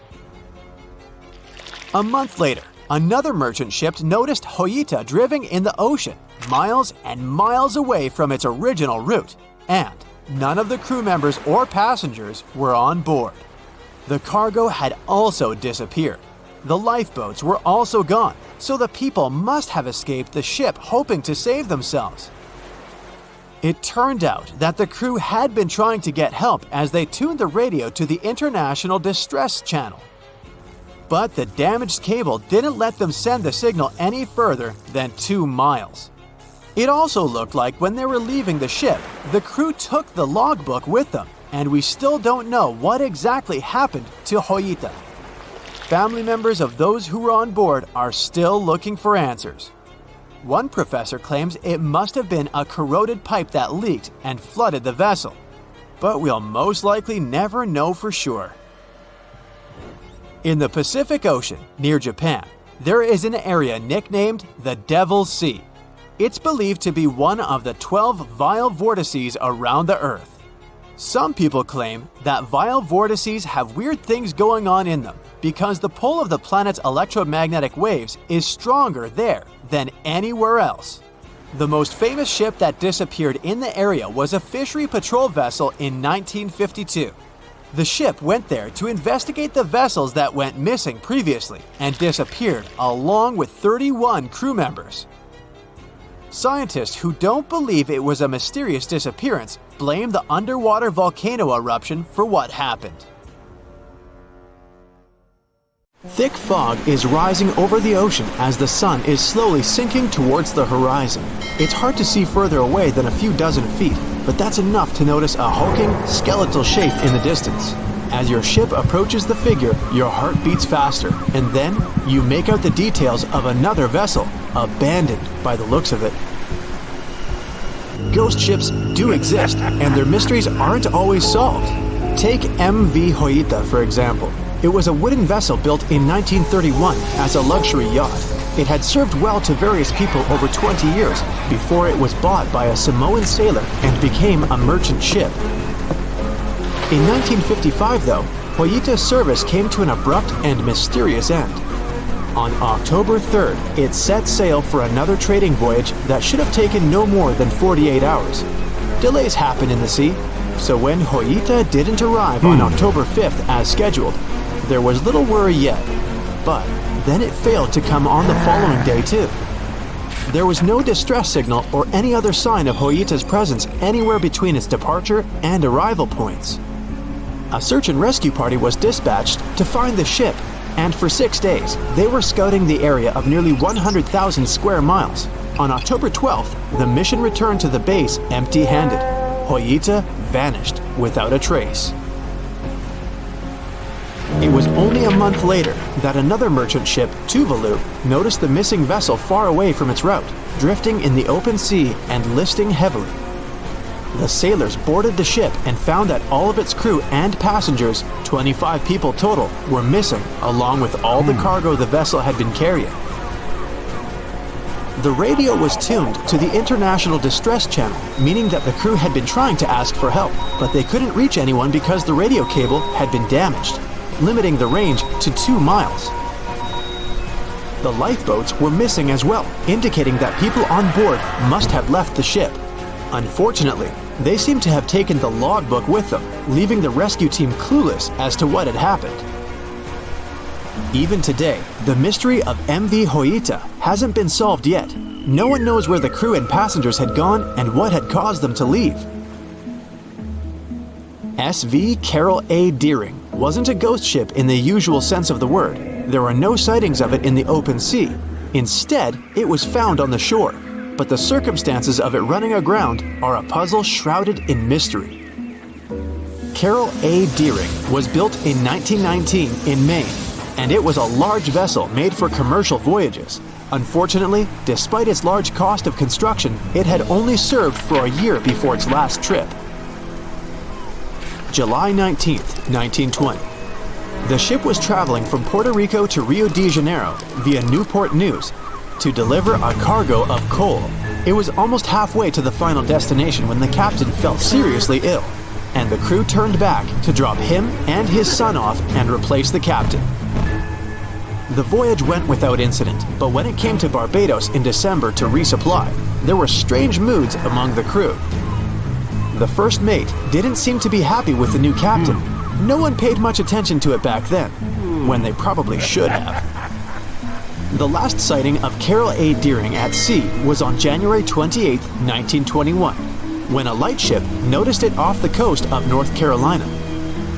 A month later, another merchant ship noticed Hoita drifting in the ocean, miles and miles away from its original route, and none of the crew members or passengers were on board. The cargo had also disappeared. The lifeboats were also gone, so the people must have escaped the ship hoping to save themselves. It turned out that the crew had been trying to get help as they tuned the radio to the International Distress Channel. But the damaged cable didn't let them send the signal any further than 2 miles. It also looked like when they were leaving the ship, the crew took the logbook with them, and we still don't know what exactly happened to Hoita. Family members of those who were on board are still looking for answers. One professor claims it must have been a corroded pipe that leaked and flooded the vessel, but we'll most likely never know for sure. In the Pacific Ocean, near Japan, there is an area nicknamed the Devil's Sea. It's believed to be one of the 12 vile vortices around the Earth. Some people claim that vile vortices have weird things going on in them because the pull of the planet's electromagnetic waves is stronger there than anywhere else. The most famous ship that disappeared in the area was a fishery patrol vessel in 1952. The ship went there to investigate the vessels that went missing previously and disappeared along with 31 crew members. Scientists who don't believe it was a mysterious disappearance blame the underwater volcano eruption for what happened. Thick fog is rising over the ocean as the sun is slowly sinking towards the horizon. It's hard to see further away than a few dozen feet, but that's enough to notice a hulking, skeletal shape in the distance. As your ship approaches the figure, your heart beats faster, and then you make out the details of another vessel, abandoned by the looks of it. Ghost ships do exist, and their mysteries aren't always solved. Take MV Hoita, for example. It was a wooden vessel built in 1931 as a luxury yacht. It had served well to various people over 20 years before it was bought by a Samoan sailor and became a merchant ship. In 1955, though, Hoita's service came to an abrupt and mysterious end. On October 3rd, it set sail for another trading voyage that should have taken no more than 48 hours. Delays happen in the sea, so when Hoita didn't arrive on October 5th as scheduled, there was little worry yet. But then it failed to come on the following day too. There was no distress signal or any other sign of Hoita's presence anywhere between its departure and arrival points. A search and rescue party was dispatched to find the ship, and for 6 days, they were scouting the area of nearly 100,000 square miles. On October 12th, the mission returned to the base empty-handed. Hoita vanished without a trace. It was only a month later that another merchant ship, Tuvalu, noticed the missing vessel far away from its route, drifting in the open sea and listing heavily. The sailors boarded the ship and found that all of its crew and passengers, 25 people total, were missing, along with all the cargo the vessel had been carrying. The radio was tuned to the International Distress Channel, meaning that the crew had been trying to ask for help, but they couldn't reach anyone because the radio cable had been damaged, limiting the range to 2 miles. The lifeboats were missing as well, indicating that people on board must have left the ship. Unfortunately, they seem to have taken the logbook with them, leaving the rescue team clueless as to what had happened. Even today, the mystery of MV Hoita hasn't been solved yet. No one knows where the crew and passengers had gone and what had caused them to leave. SV Carol A. Deering wasn't a ghost ship in the usual sense of the word. There are no sightings of it in the open sea. Instead, it was found on the shore, but the circumstances of it running aground are a puzzle shrouded in mystery. Carol A. Deering was built in 1919 in Maine, and it was a large vessel made for commercial voyages. Unfortunately, despite its large cost of construction, it had only served for a year before its last trip. July 19, 1920. The ship was traveling from Puerto Rico to Rio de Janeiro via Newport News to deliver a cargo of coal. It was almost halfway to the final destination when the captain fell seriously ill, and the crew turned back to drop him and his son off and replace the captain. The voyage went without incident, but when it came to Barbados in December to resupply, there were strange moods among the crew. The first mate didn't seem to be happy with the new captain. No one paid much attention to it back then, when they probably should have. The last sighting of Carol A. Deering at sea was on January 28, 1921, when a lightship noticed it off the coast of North Carolina.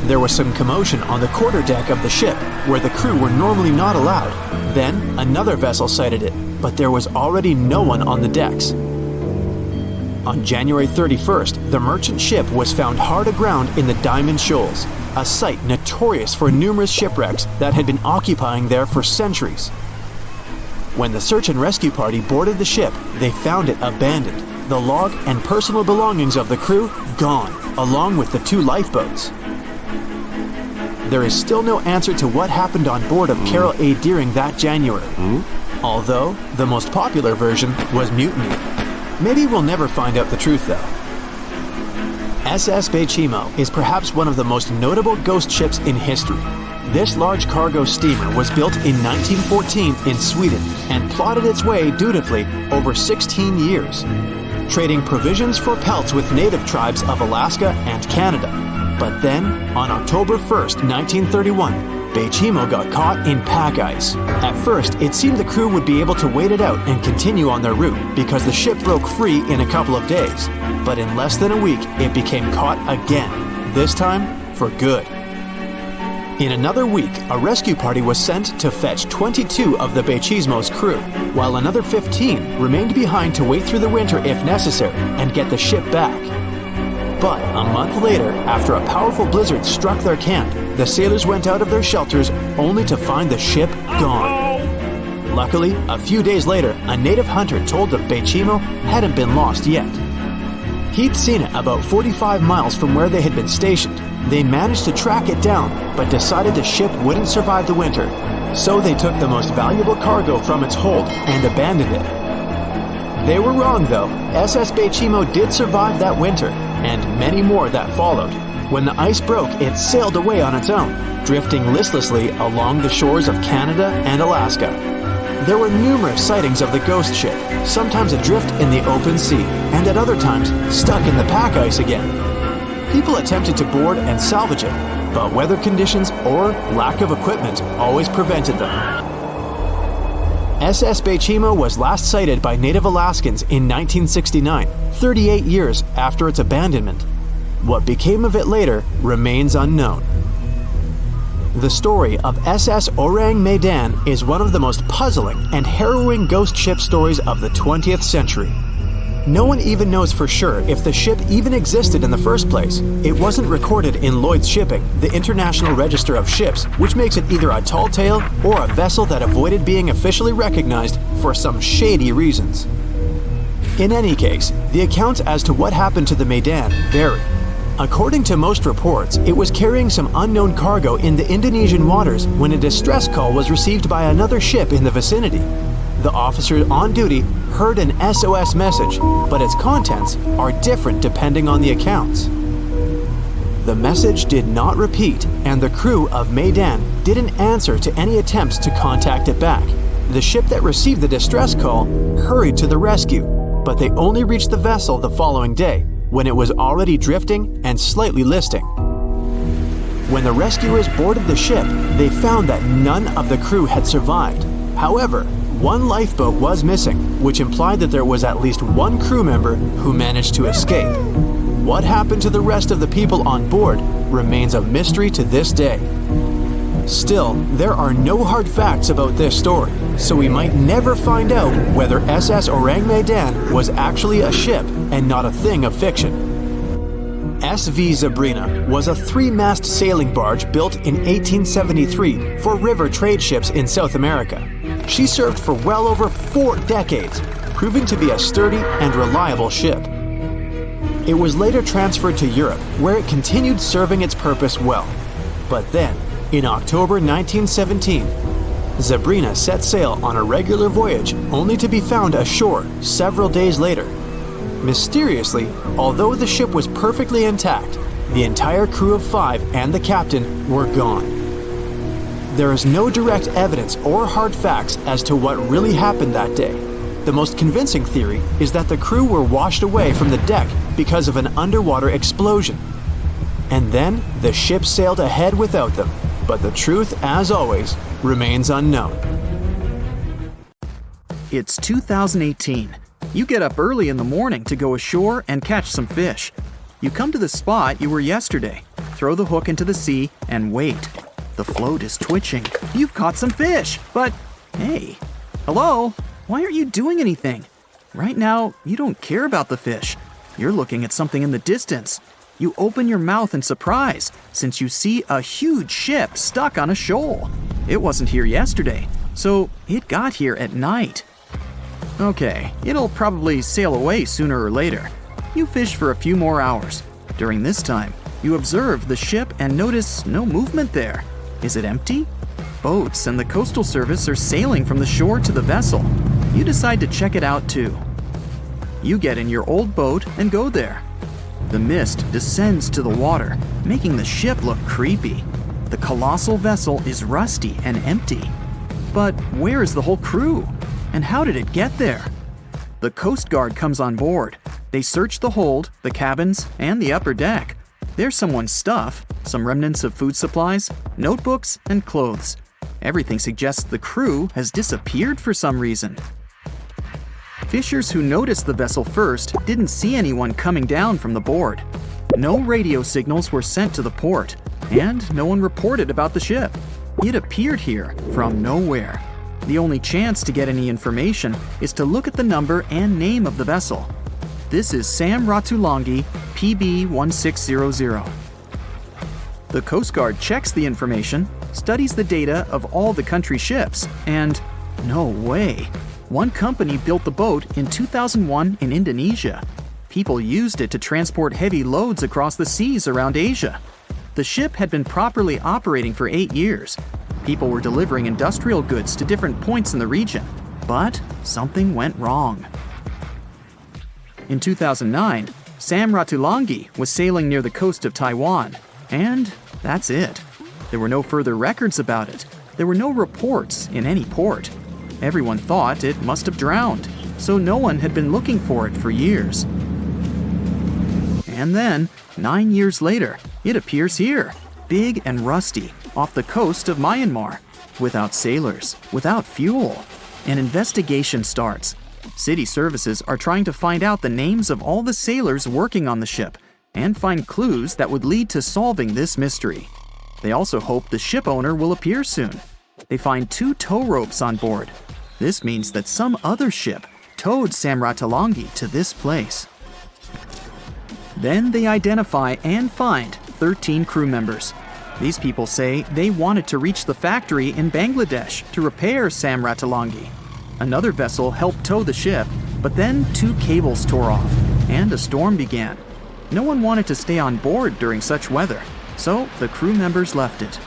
There was some commotion on the quarterdeck of the ship, where the crew were normally not allowed. Then, another vessel sighted it, but there was already no one on the decks. On January 31st, the merchant ship was found hard aground in the Diamond Shoals, a site notorious for numerous shipwrecks that had been occupying there for centuries. When the search and rescue party boarded the ship, they found it abandoned, the log and personal belongings of the crew gone, along with the 2 lifeboats. There is still no answer to what happened on board of Carol A. Deering that January, although the most popular version was mutiny. Maybe we'll never find out the truth though. SS Baychimo is perhaps one of the most notable ghost ships in history. This large cargo steamer was built in 1914 in Sweden and plotted its way dutifully over 16 years, trading provisions for pelts with native tribes of Alaska and Canada. But then, on October 1st, 1931, Baychimo got caught in pack ice. At first, it seemed the crew would be able to wait it out and continue on their route because the ship broke free in a couple of days. But in less than a week, it became caught again, this time for good. In another week, a rescue party was sent to fetch 22 of the Baychimo's crew, while another 15 remained behind to wait through the winter if necessary and get the ship back. But a month later, after a powerful blizzard struck their camp, the sailors went out of their shelters only to find the ship gone. Luckily, a few days later, a native hunter told them Baychimo hadn't been lost yet. He'd seen it about 45 miles from where they had been stationed. They managed to track it down, but decided the ship wouldn't survive the winter. So they took the most valuable cargo from its hold and abandoned it. They were wrong though. SS Baychimo did survive that winter, and many more that followed. When the ice broke, it sailed away on its own, drifting listlessly along the shores of Canada and Alaska. There were numerous sightings of the ghost ship, sometimes adrift in the open sea, and at other times stuck in the pack ice again. People attempted to board and salvage it, but weather conditions or lack of equipment always prevented them. SS Baychimo was last sighted by native Alaskans in 1969, 38 years after its abandonment. What became of it later remains unknown. The story of SS Orang Medan is one of the most puzzling and harrowing ghost ship stories of the 20th century. No one even knows for sure if the ship even existed in the first place. It wasn't recorded in Lloyd's Shipping, the International Register of Ships, which makes it either a tall tale or a vessel that avoided being officially recognized for some shady reasons. In any case, the accounts as to what happened to the Medan vary. According to most reports, it was carrying some unknown cargo in the Indonesian waters when a distress call was received by another ship in the vicinity. The officer on duty heard an SOS message, but its contents are different depending on the accounts. The message did not repeat, and the crew of Medan didn't answer to any attempts to contact it back. The ship that received the distress call hurried to the rescue, but they only reached the vessel the following day, when it was already drifting and slightly listing. When the rescuers boarded the ship, they found that none of the crew had survived. However, one lifeboat was missing, which implied that there was at least one crew member who managed to escape. What happened to the rest of the people on board remains a mystery to this day. Still, there are no hard facts about this story, so we might never find out whether SS Orang Medan was actually a ship and not a thing of fiction. SV Zabrina was a 3-mast sailing barge built in 1873 for river trade ships in South America. She served for well over 4 decades, proving to be a sturdy and reliable ship. It was later transferred to Europe, where it continued serving its purpose well. But then, in October 1917, Zabrina set sail on a regular voyage only to be found ashore several days later. Mysteriously, although the ship was perfectly intact, the entire crew of 5 and the captain were gone. There is no direct evidence or hard facts as to what really happened that day. The most convincing theory is that the crew were washed away from the deck because of an underwater explosion. And then the ship sailed ahead without them. But the truth, as always, remains unknown. It's 2018. You get up early in the morning to go ashore and catch some fish. You come to the spot you were yesterday, throw the hook into the sea, and wait. The float is twitching. You've caught some fish, but hey, hello? Why aren't you doing anything? Right now, you don't care about the fish. You're looking at something in the distance. You open your mouth in surprise, since you see a huge ship stuck on a shoal. It wasn't here yesterday, so it got here at night. Okay, it'll probably sail away sooner or later. You fish for a few more hours. During this time, you observe the ship and notice no movement there. Is it empty? Boats and the Coastal Service are sailing from the shore to the vessel. You decide to check it out too. You get in your old boat and go there. The mist descends to the water, making the ship look creepy. The colossal vessel is rusty and empty. But where is the whole crew? And how did it get there? The Coast Guard comes on board. They search the hold, the cabins, and the upper deck. There's someone's stuff, some remnants of food supplies, notebooks, and clothes. Everything suggests the crew has disappeared for some reason. Fishers who noticed the vessel first didn't see anyone coming down from the board. No radio signals were sent to the port, and no one reported about the ship. It appeared here from nowhere. The only chance to get any information is to look at the number and name of the vessel. This is Sam Ratulangi, PB 1600. The Coast Guard checks the information, studies the data of all the country ships, and no way. One company built the boat in 2001 in Indonesia. People used it to transport heavy loads across the seas around Asia. The ship had been properly operating for 8 years. People were delivering industrial goods to different points in the region, but something went wrong. In 2009, Sam Ratulangi was sailing near the coast of Taiwan, and that's it. There were no further records about it. There were no reports in any port. Everyone thought it must have drowned, so no one had been looking for it for years. And then, 9 years later, it appears here, big and rusty, off the coast of Myanmar, without sailors, without fuel. An investigation starts. City services are trying to find out the names of all the sailors working on the ship and find clues that would lead to solving this mystery. They also hope the ship owner will appear soon. They find 2 tow ropes on board. This means that some other ship towed Sam Ratulangi to this place. Then they identify and find 13 crew members. These people say they wanted to reach the factory in Bangladesh to repair Sam Ratulangi. Another vessel helped tow the ship, But then 2 cables tore off, and a storm began. No one wanted to stay on board during such weather, so the crew members left it.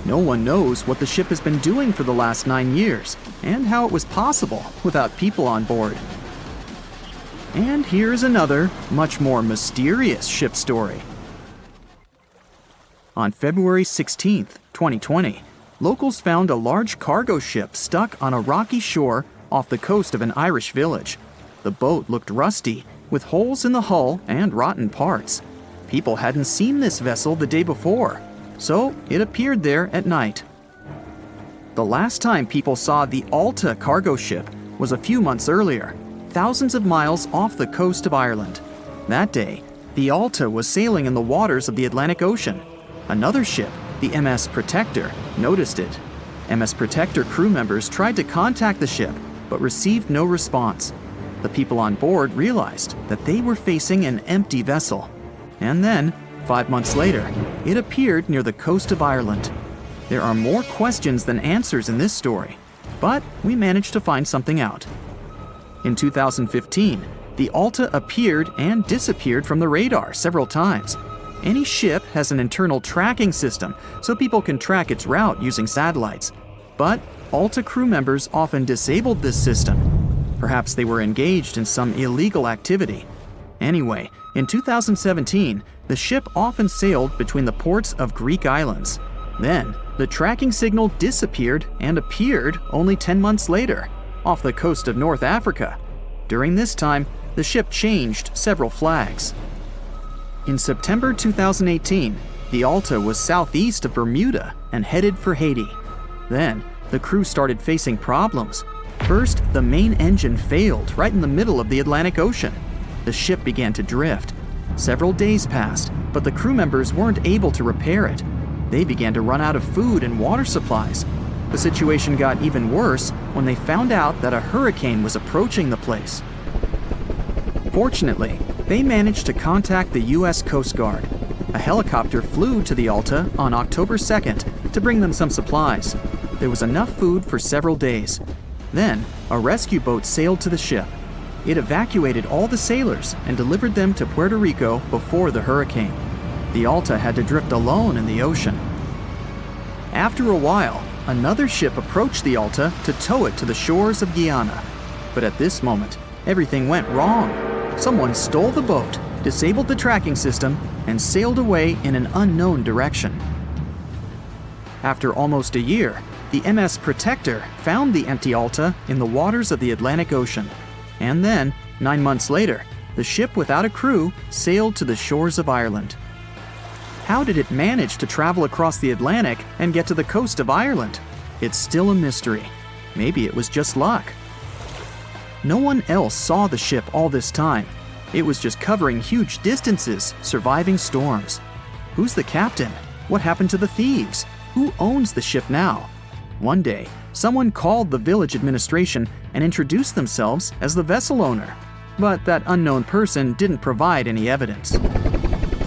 No one knows what the ship has been doing for the last 9 years, and how it was possible without people on board. And here's another, much more mysterious ship story. On February 16, 2020, locals found a large cargo ship stuck on a rocky shore off the coast of an Irish village. The boat looked rusty, with holes in the hull and rotten parts. People hadn't seen this vessel the day before, so it appeared there at night. The last time people saw the Alta cargo ship was a few months earlier, thousands of miles off the coast of Ireland. That day, the Alta was sailing in the waters of the Atlantic Ocean. Another ship, the MS Protector, noticed it. MS Protector crew members tried to contact the ship, but received no response. The people on board realized that they were facing an empty vessel. And then, 5 months later, it appeared near the coast of Ireland. There are more questions than answers in this story, but we managed to find something out. In 2015, the Alta appeared and disappeared from the radar several times. Any ship has an internal tracking system, so people can track its route using satellites. But Alta crew members often disabled this system. Perhaps they were engaged in some illegal activity. Anyway, in 2017, the ship often sailed between the ports of Greek islands. Then, the tracking signal disappeared and appeared only 10 months later, off the coast of North Africa. During this time, the ship changed several flags. In September 2018, the Alta was southeast of Bermuda and headed for Haiti. Then, the crew started facing problems. First, the main engine failed right in the middle of the Atlantic Ocean. The ship began to drift. Several days passed, but the crew members weren't able to repair it. They began to run out of food and water supplies. The situation got even worse when they found out that a hurricane was approaching the place. Fortunately, they managed to contact the U.S. Coast Guard. A helicopter flew to the Alta on October 2nd to bring them some supplies. There was enough food for several days. Then, a rescue boat sailed to the ship. It evacuated all the sailors and delivered them to Puerto Rico before the hurricane. The Alta had to drift alone in the ocean. After a while, another ship approached the Alta to tow it to the shores of Guyana. But at this moment, everything went wrong. Someone stole the boat, disabled the tracking system, and sailed away in an unknown direction. After almost a year, the MS Protector found the empty Alta in the waters of the Atlantic Ocean. And then, 9 months later, the ship without a crew sailed to the shores of Ireland. How did it manage to travel across the Atlantic and get to the coast of Ireland? It's still a mystery. Maybe it was just luck. No one else saw the ship all this time. It was just covering huge distances, surviving storms. Who's the captain? What happened to the thieves? Who owns the ship now? One day, someone called the village administration and introduced themselves as the vessel owner. But that unknown person didn't provide any evidence.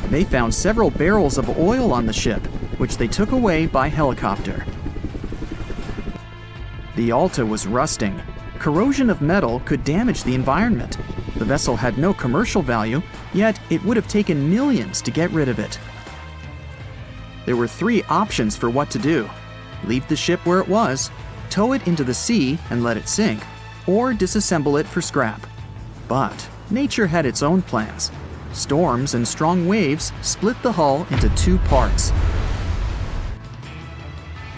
They found several barrels of oil on the ship, which they took away by helicopter. The Alta was rusting. Corrosion of metal could damage the environment. The vessel had no commercial value, yet it would have taken millions to get rid of it. There were 3 options for what to do. Leave the ship where it was, tow it into the sea and let it sink, or disassemble it for scrap. But nature had its own plans. Storms and strong waves split the hull into 2 parts.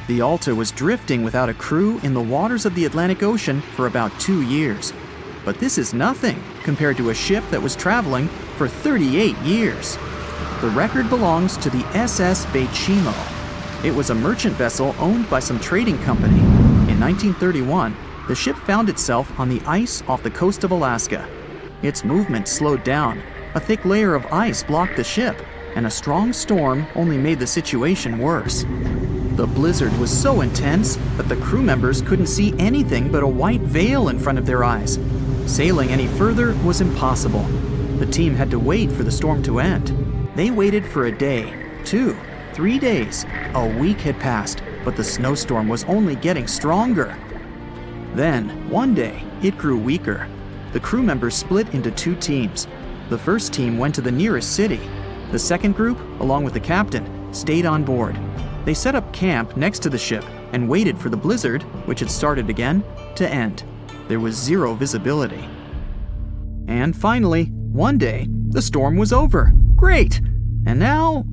The Alta was drifting without a crew in the waters of the Atlantic Ocean for about 2 years. But this is nothing compared to a ship that was traveling for 38 years. The record belongs to the SS Baychimo. It was a merchant vessel owned by some trading company. In 1931, the ship found itself on the ice off the coast of Alaska. Its movement slowed down. A thick layer of ice blocked the ship, and a strong storm only made the situation worse. The blizzard was so intense that the crew members couldn't see anything but a white veil in front of their eyes. Sailing any further was impossible. The team had to wait for the storm to end. They waited for a day, 2, 3 days. A week had passed, but the snowstorm was only getting stronger. Then, one day, it grew weaker. the crew members split into two teams. The first team went to the nearest city. The second group, along with the captain, stayed on board. They set up camp next to the ship and waited for the blizzard, which had started again, to end. There was zero visibility. And finally, one day, the storm was over. Great! And now,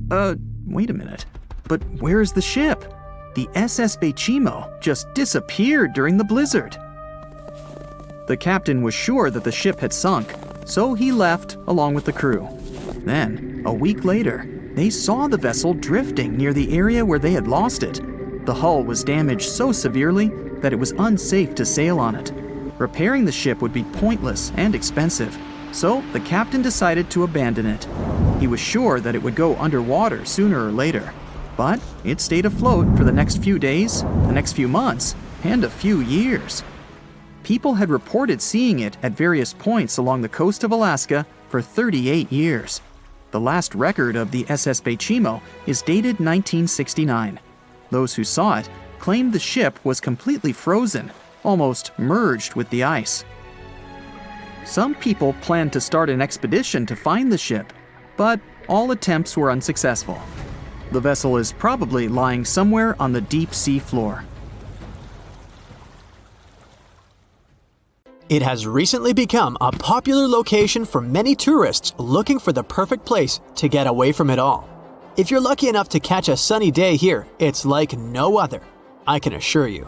wait a minute. But where's the ship? The SS Baychimo just disappeared during the blizzard. The captain was sure that the ship had sunk, so he left along with the crew. Then, a week later, they saw the vessel drifting near the area where they had lost it. The hull was damaged so severely that it was unsafe to sail on it. Repairing the ship would be pointless and expensive, so the captain decided to abandon it. He was sure that it would go underwater sooner or later, but it stayed afloat for the next few days, the next few months, and a few years. People had reported seeing it at various points along the coast of Alaska for 38 years. The last record of the SS Baychimo is dated 1969. Those who saw it claimed the ship was completely frozen, almost merged with the ice. Some people planned to start an expedition to find the ship, but all attempts were unsuccessful. The vessel is probably lying somewhere on the deep sea floor. It has recently become a popular location for many tourists looking for the perfect place to get away from it all. If you're lucky enough to catch a sunny day here, it's like no other, I can assure you.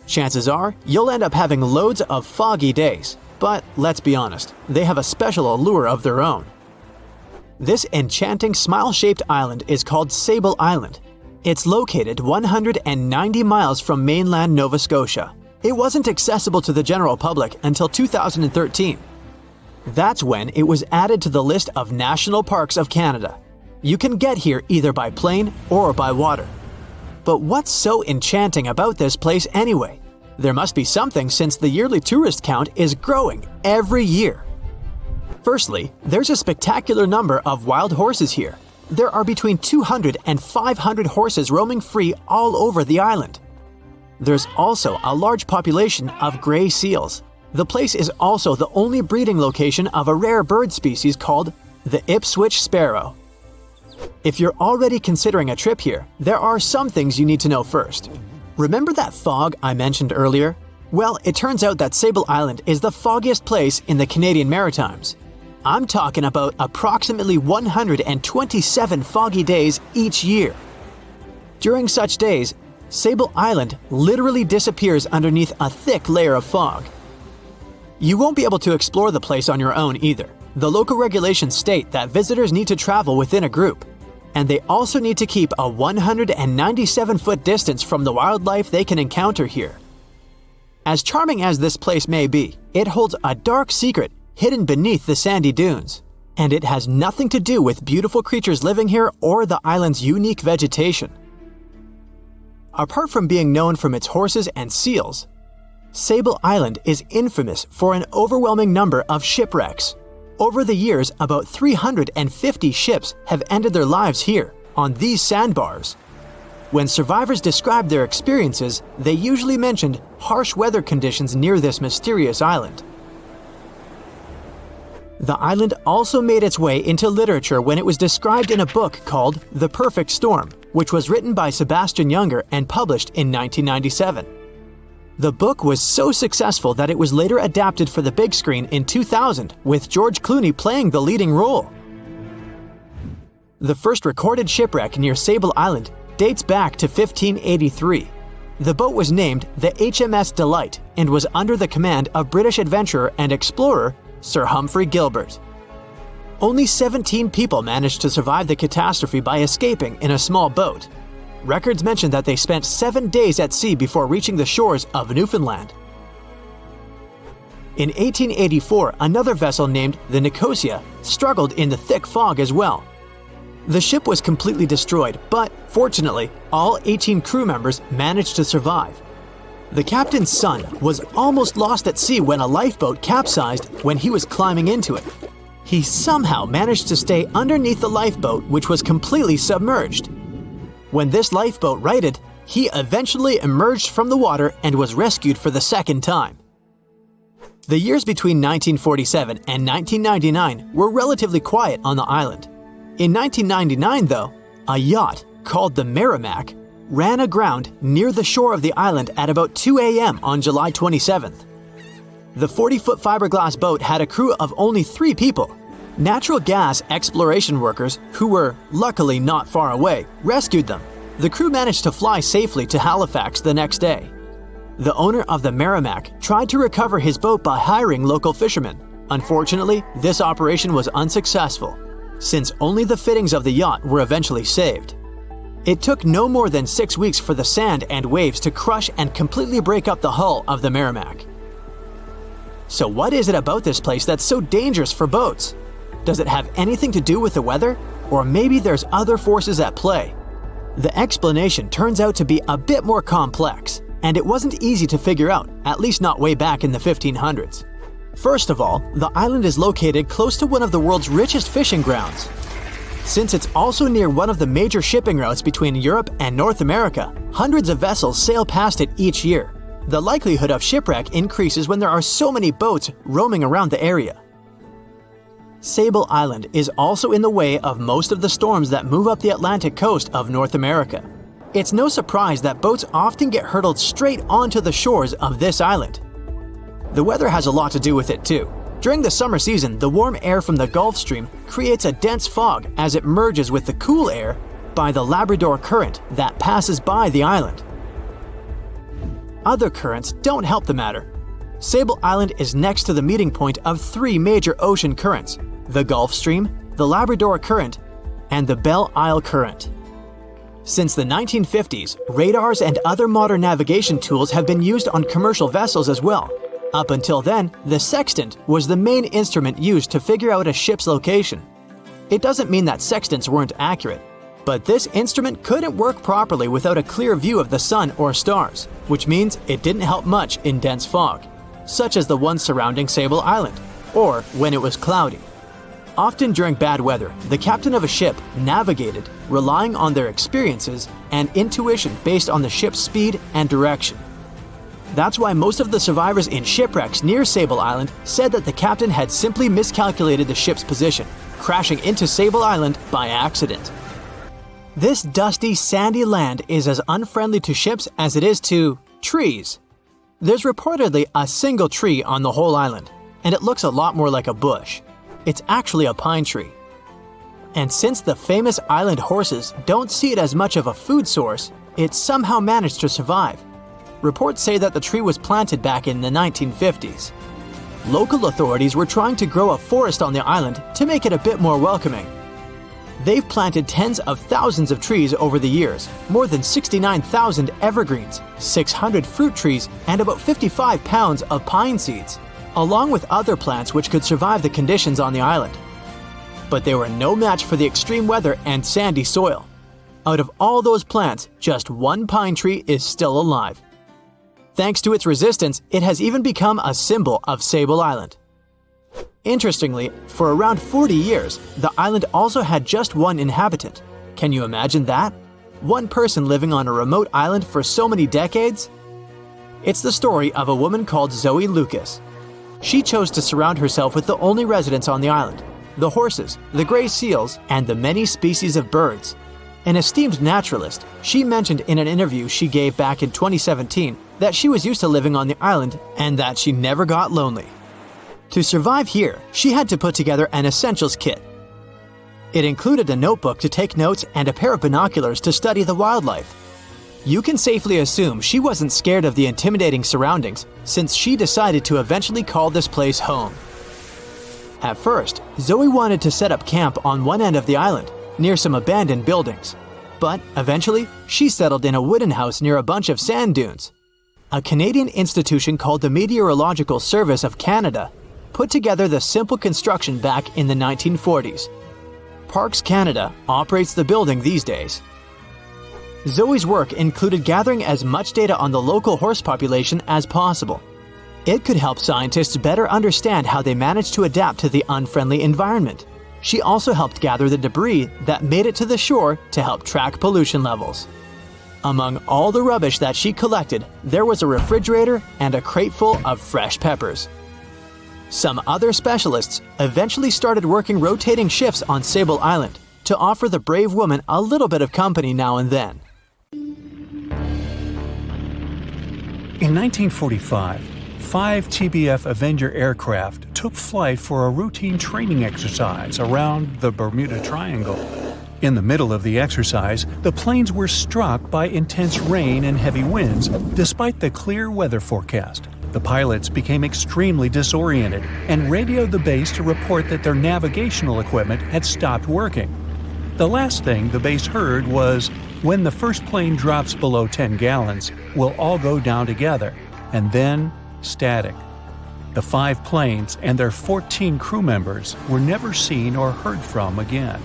Chances are, you'll end up having loads of foggy days, but let's be honest, they have a special allure of their own. This enchanting smile-shaped island is called Sable Island. It's located 190 miles from mainland Nova Scotia. It wasn't accessible to the general public until 2013. That's when it was added to the list of National Parks of Canada. You can get here either by plane or by water. But what's so enchanting about this place anyway? There must be something since the yearly tourist count is growing every year. Firstly, there's a spectacular number of wild horses here. There are between 200 and 500 horses roaming free all over the island. There's also a large population of gray seals. The place is also the only breeding location of a rare bird species called the Ipswich sparrow. If you're already considering a trip here, there are some things you need to know first. Remember that fog I mentioned earlier? Well, it turns out that Sable Island is the foggiest place in the Canadian Maritimes. I'm talking about approximately 127 foggy days each year. During such days, Sable Island literally disappears underneath a thick layer of fog. You won't be able to explore the place on your own either. The local regulations state that visitors need to travel within a group, and they also need to keep a 197-foot distance from the wildlife they can encounter here. As charming as this place may be, it holds a dark secret hidden beneath the sandy dunes, and it has nothing to do with beautiful creatures living here or the island's unique vegetation. Apart from being known from its horses and seals, Sable Island is infamous for an overwhelming number of shipwrecks. Over the years, about 350 ships have ended their lives here, on these sandbars. When survivors described their experiences, they usually mentioned harsh weather conditions near this mysterious island. The island also made its way into literature when it was described in a book called The Perfect Storm, which was written by Sebastian Junger and published in 1997. The book was so successful that it was later adapted for the big screen in 2000, with George Clooney playing the leading role. The first recorded shipwreck near Sable Island dates back to 1583. The boat was named the HMS Delight and was under the command of British adventurer and explorer Sir Humphrey Gilbert. Only 17 people managed to survive the catastrophe by escaping in a small boat. Records mention that they spent 7 days at sea before reaching the shores of Newfoundland. In 1884, another vessel named the Nicosia struggled in the thick fog as well. The ship was completely destroyed, but fortunately, all 18 crew members managed to survive. The captain's son was almost lost at sea when a lifeboat capsized when he was climbing into it. He somehow managed to stay underneath the lifeboat, which was completely submerged. When this lifeboat righted, he eventually emerged from the water and was rescued for the second time. The years between 1947 and 1999 were relatively quiet on the island. In 1999, though, a yacht called the Merrimack ran aground near the shore of the island at about 2 a.m. on July 27th. The 40-foot fiberglass boat had a crew of only 3 people. Natural gas exploration workers, who were luckily not far away, rescued them. The crew managed to fly safely to Halifax the next day. The owner of the Merrimack tried to recover his boat by hiring local fishermen. Unfortunately, this operation was unsuccessful, since only the fittings of the yacht were eventually saved. It took no more than 6 weeks for the sand and waves to crush and completely break up the hull of the Merrimack. So what is it about this place that's so dangerous for boats? Does it have anything to do with the weather? Or maybe there's other forces at play? The explanation turns out to be a bit more complex, and it wasn't easy to figure out, at least not way back in the 1500s. First of all, the island is located close to one of the world's richest fishing grounds. Since it's also near one of the major shipping routes between Europe and North America, hundreds of vessels sail past it each year. The likelihood of shipwreck increases when there are so many boats roaming around the area. Sable Island is also in the way of most of the storms that move up the Atlantic coast of North America. It's no surprise that boats often get hurtled straight onto the shores of this island. The weather has a lot to do with it too. During the summer season, the warm air from the Gulf Stream creates a dense fog as it merges with the cool air by the Labrador Current that passes by the island. Other currents don't help the matter. Sable Island is next to the meeting point of 3 major ocean currents: the Gulf Stream, the Labrador Current, and the Belle Isle Current. Since the 1950s, radars and other modern navigation tools have been used on commercial vessels as well. Up until then, the sextant was the main instrument used to figure out a ship's location. It doesn't mean that sextants weren't accurate, but this instrument couldn't work properly without a clear view of the sun or stars, which means it didn't help much in dense fog, such as the one surrounding Sable Island, or when it was cloudy. Often during bad weather, the captain of a ship navigated, relying on their experiences and intuition based on the ship's speed and direction. That's why most of the survivors in shipwrecks near Sable Island said that the captain had simply miscalculated the ship's position, crashing into Sable Island by accident. This dusty, sandy land is as unfriendly to ships as it is to trees. There's reportedly a single tree on the whole island, and it looks a lot more like a bush. It's actually a pine tree. And since the famous island horses don't see it as much of a food source, it somehow managed to survive. Reports say that the tree was planted back in the 1950s. Local authorities were trying to grow a forest on the island to make it a bit more welcoming. They've planted tens of thousands of trees over the years, more than 69,000 evergreens, 600 fruit trees, and about 55 pounds of pine seeds, along with other plants which could survive the conditions on the island. But they were no match for the extreme weather and sandy soil. Out of all those plants, just one pine tree is still alive. Thanks to its resistance, it has even become a symbol of Sable Island. Interestingly, for around 40 years, the island also had just one inhabitant. Can you imagine that? One person living on a remote island for so many decades? It's the story of a woman called Zoe Lucas. She chose to surround herself with the only residents on the island: the horses, the gray seals, and the many species of birds. An esteemed naturalist, she mentioned in an interview she gave back in 2017 that she was used to living on the island and that she never got lonely. To survive here, she had to put together an essentials kit. It included a notebook to take notes and a pair of binoculars to study the wildlife. You can safely assume she wasn't scared of the intimidating surroundings, since she decided to eventually call this place home. At first, Zoe wanted to set up camp on one end of the island, near some abandoned buildings. But eventually, she settled in a wooden house near a bunch of sand dunes. A Canadian institution called the Meteorological Service of Canada put together the simple construction back in the 1940s. Parks Canada operates the building these days. Zoe's work included gathering as much data on the local horse population as possible. It could help scientists better understand how they managed to adapt to the unfriendly environment. She also helped gather the debris that made it to the shore to help track pollution levels. Among all the rubbish that she collected, there was a refrigerator and a crate full of fresh peppers. Some other specialists eventually started working rotating shifts on Sable Island to offer the brave woman a little bit of company now and then. In 1945, 5 TBF Avenger aircraft took flight for a routine training exercise around the Bermuda Triangle. In the middle of the exercise, the planes were struck by intense rain and heavy winds, despite the clear weather forecast. The pilots became extremely disoriented and radioed the base to report that their navigational equipment had stopped working. The last thing the base heard was, "When the first plane drops below 10 gallons, we'll all go down together," and then static. The 5 planes and their 14 crew members were never seen or heard from again.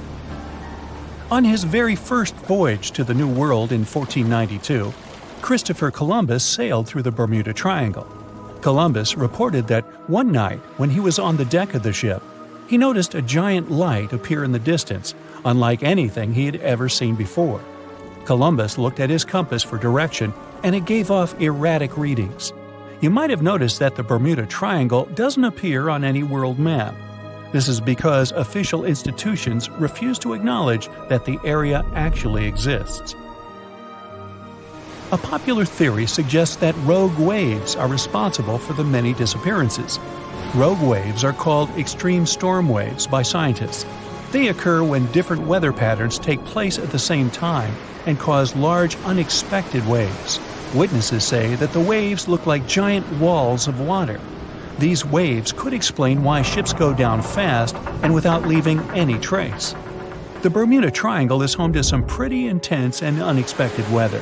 On his very first voyage to the New World in 1492, Christopher Columbus sailed through the Bermuda Triangle. Columbus reported that one night when he was on the deck of the ship, he noticed a giant light appear in the distance, unlike anything he had ever seen before. Columbus looked at his compass for direction, and it gave off erratic readings. You might have noticed that the Bermuda Triangle doesn't appear on any world map. This is because official institutions refuse to acknowledge that the area actually exists. A popular theory suggests that rogue waves are responsible for the many disappearances. Rogue waves are called extreme storm waves by scientists. They occur when different weather patterns take place at the same time and cause large unexpected waves. Witnesses say that the waves look like giant walls of water. These waves could explain why ships go down fast and without leaving any trace. The Bermuda Triangle is home to some pretty intense and unexpected weather.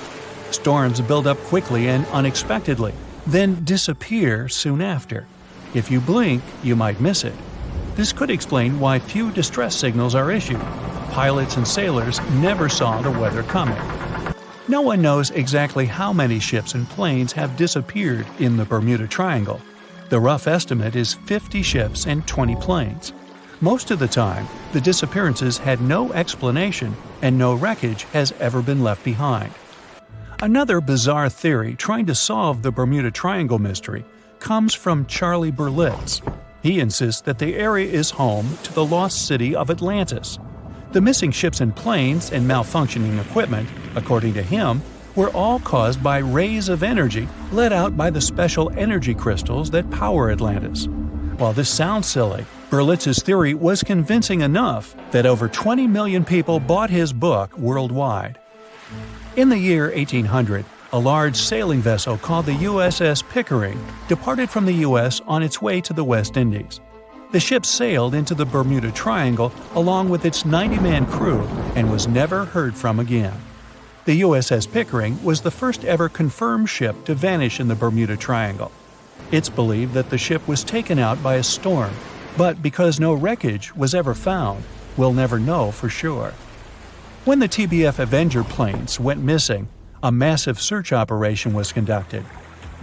Storms build up quickly and unexpectedly, then disappear soon after. If you blink, you might miss it. This could explain why few distress signals are issued. Pilots and sailors never saw the weather coming. No one knows exactly how many ships and planes have disappeared in the Bermuda Triangle. The rough estimate is 50 ships and 20 planes. Most of the time, the disappearances had no explanation and no wreckage has ever been left behind. Another bizarre theory trying to solve the Bermuda Triangle mystery comes from Charlie Berlitz. He insists that the area is home to the lost city of Atlantis. The missing ships and planes and malfunctioning equipment, according to him, were all caused by rays of energy let out by the special energy crystals that power Atlantis. While this sounds silly, Berlitz's theory was convincing enough that over 20 million people bought his book worldwide. In the year 1800, a large sailing vessel called the USS Pickering departed from the U.S. on its way to the West Indies. The ship sailed into the Bermuda Triangle along with its 90-man crew and was never heard from again. The USS Pickering was the first ever confirmed ship to vanish in the Bermuda Triangle. It's believed that the ship was taken out by a storm, but because no wreckage was ever found, we'll never know for sure. When the TBF Avenger planes went missing, a massive search operation was conducted.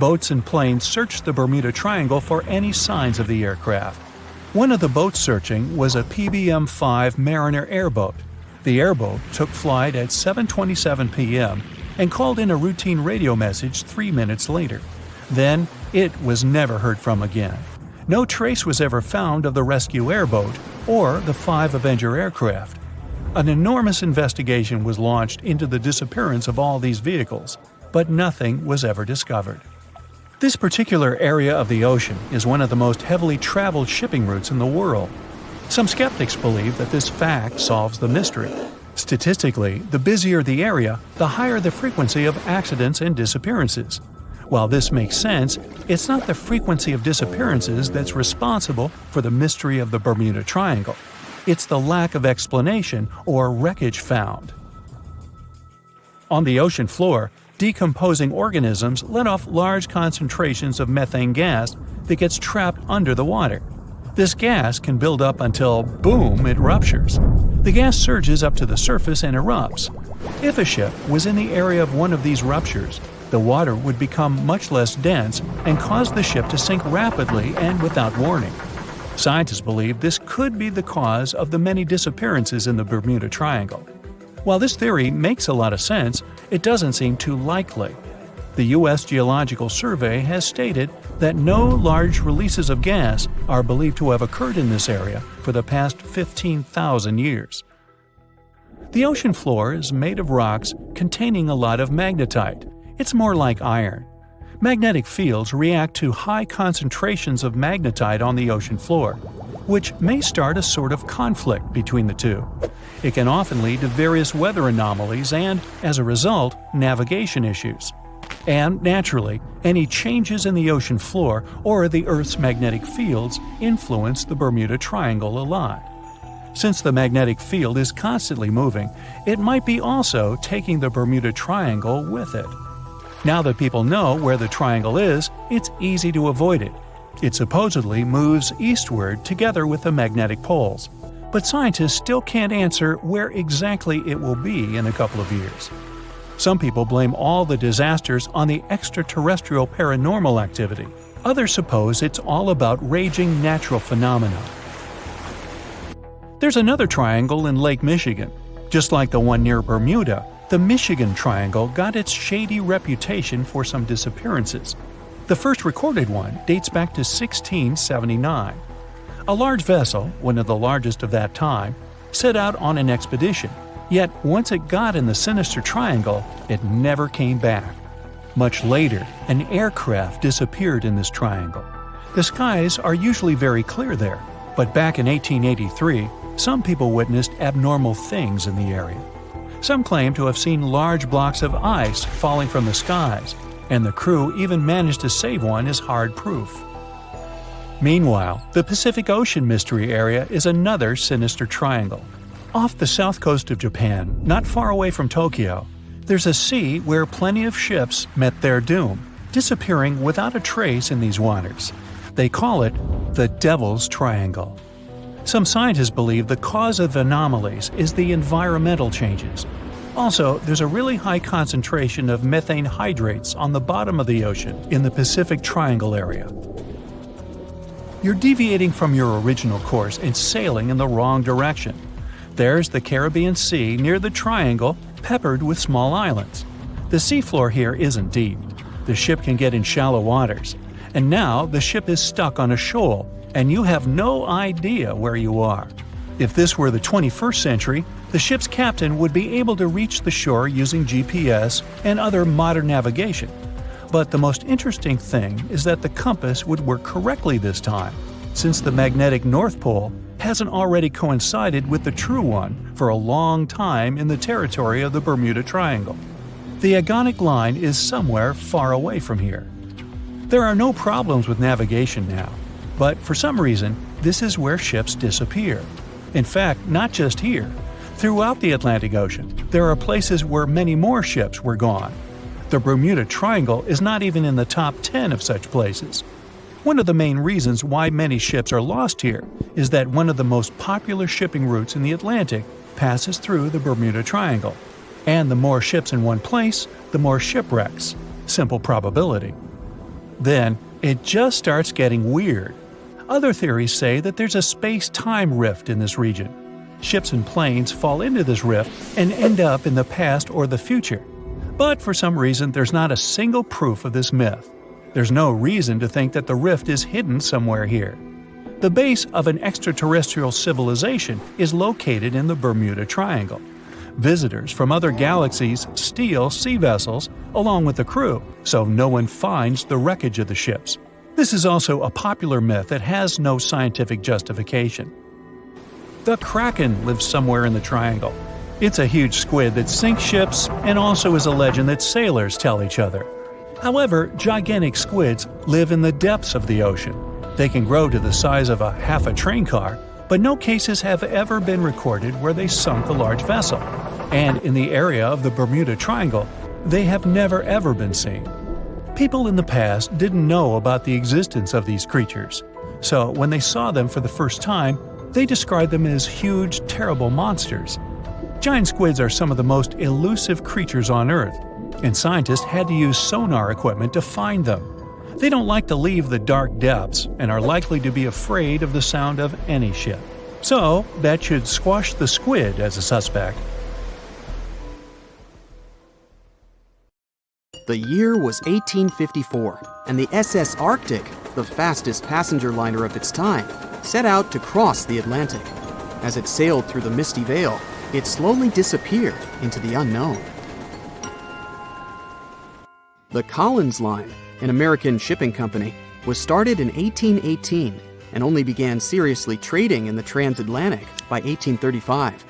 Boats and planes searched the Bermuda Triangle for any signs of the aircraft. One of the boats searching was a PBM-5 Mariner airboat. The airboat took flight at 7:27 p.m. and called in a routine radio message 3 minutes later. Then, it was never heard from again. No trace was ever found of the rescue airboat or the 5 Avenger aircraft. An enormous investigation was launched into the disappearance of all these vehicles, but nothing was ever discovered. This particular area of the ocean is one of the most heavily traveled shipping routes in the world. Some skeptics believe that this fact solves the mystery. Statistically, the busier the area, the higher the frequency of accidents and disappearances. While this makes sense, it's not the frequency of disappearances that's responsible for the mystery of the Bermuda Triangle. It's the lack of explanation or wreckage found. On the ocean floor, decomposing organisms let off large concentrations of methane gas that gets trapped under the water. This gas can build up until, boom, it ruptures. The gas surges up to the surface and erupts. If a ship was in the area of one of these ruptures, the water would become much less dense and cause the ship to sink rapidly and without warning. Scientists believe this could be the cause of the many disappearances in the Bermuda Triangle. While this theory makes a lot of sense, it doesn't seem too likely. The U.S. Geological Survey has stated that no large releases of gas are believed to have occurred in this area for the past 15,000 years. The ocean floor is made of rocks containing a lot of magnetite. It's more like iron. Magnetic fields react to high concentrations of magnetite on the ocean floor, which may start a sort of conflict between the two. It can often lead to various weather anomalies and, as a result, navigation issues. And, naturally, any changes in the ocean floor or the Earth's magnetic fields influence the Bermuda Triangle a lot. Since the magnetic field is constantly moving, it might be also taking the Bermuda Triangle with it. Now that people know where the triangle is, it's easy to avoid it. It supposedly moves eastward together with the magnetic poles, but scientists still can't answer where exactly it will be in a couple of years. Some people blame all the disasters on the extraterrestrial paranormal activity. Others suppose it's all about raging natural phenomena. There's another triangle in Lake Michigan. Just like the one near Bermuda, the Michigan Triangle got its shady reputation for some disappearances. The first recorded one dates back to 1679. A large vessel, one of the largest of that time, set out on an expedition. Yet, once it got in the sinister triangle, it never came back. Much later, an aircraft disappeared in this triangle. The skies are usually very clear there, but back in 1883, some people witnessed abnormal things in the area. Some claim to have seen large blocks of ice falling from the skies, and the crew even managed to save one as hard proof. Meanwhile, the Pacific Ocean Mystery Area is another sinister triangle. Off the south coast of Japan, not far away from Tokyo, there's a sea where plenty of ships met their doom, disappearing without a trace in these waters. They call it the Devil's Triangle. Some scientists believe the cause of anomalies is the environmental changes. Also, there's a really high concentration of methane hydrates on the bottom of the ocean in the Pacific Triangle area. You're deviating from your original course and sailing in the wrong direction. There's the Caribbean Sea near the triangle, peppered with small islands. The seafloor here isn't deep. The ship can get in shallow waters. And now the ship is stuck on a shoal, and you have no idea where you are. If this were the 21st century, the ship's captain would be able to reach the shore using GPS and other modern navigation. But the most interesting thing is that the compass would work correctly this time, since the magnetic North Pole hasn't already coincided with the true one for a long time in the territory of the Bermuda Triangle. The agonic line is somewhere far away from here. There are no problems with navigation now, but for some reason, this is where ships disappear. In fact, not just here. Throughout the Atlantic Ocean, there are places where many more ships were gone. The Bermuda Triangle is not even in the top 10 of such places. One of the main reasons why many ships are lost here is that one of the most popular shipping routes in the Atlantic passes through the Bermuda Triangle. And the more ships in one place, the more shipwrecks. Simple probability. Then, it just starts getting weird. Other theories say that there's a space-time rift in this region. Ships and planes fall into this rift and end up in the past or the future. But for some reason, there's not a single proof of this myth. There's no reason to think that the rift is hidden somewhere here. The base of an extraterrestrial civilization is located in the Bermuda Triangle. Visitors from other galaxies steal sea vessels along with the crew, so no one finds the wreckage of the ships. This is also a popular myth that has no scientific justification. The Kraken lives somewhere in the triangle. It's a huge squid that sinks ships and also is a legend that sailors tell each other. However, gigantic squids live in the depths of the ocean. They can grow to the size of half a train car, but no cases have ever been recorded where they sunk a large vessel. And in the area of the Bermuda Triangle, they have never ever been seen. People in the past didn't know about the existence of these creatures, so when they saw them for the first time, they described them as huge, terrible monsters. Giant squids are some of the most elusive creatures on Earth, and scientists had to use sonar equipment to find them. They don't like to leave the dark depths and are likely to be afraid of the sound of any ship. So, that should squash the squid as a suspect. The year was 1854, and the SS Arctic, the fastest passenger liner of its time, set out to cross the Atlantic. As it sailed through the misty veil, it slowly disappeared into the unknown. The Collins Line, an American shipping company, was started in 1818 and only began seriously trading in the transatlantic by 1835.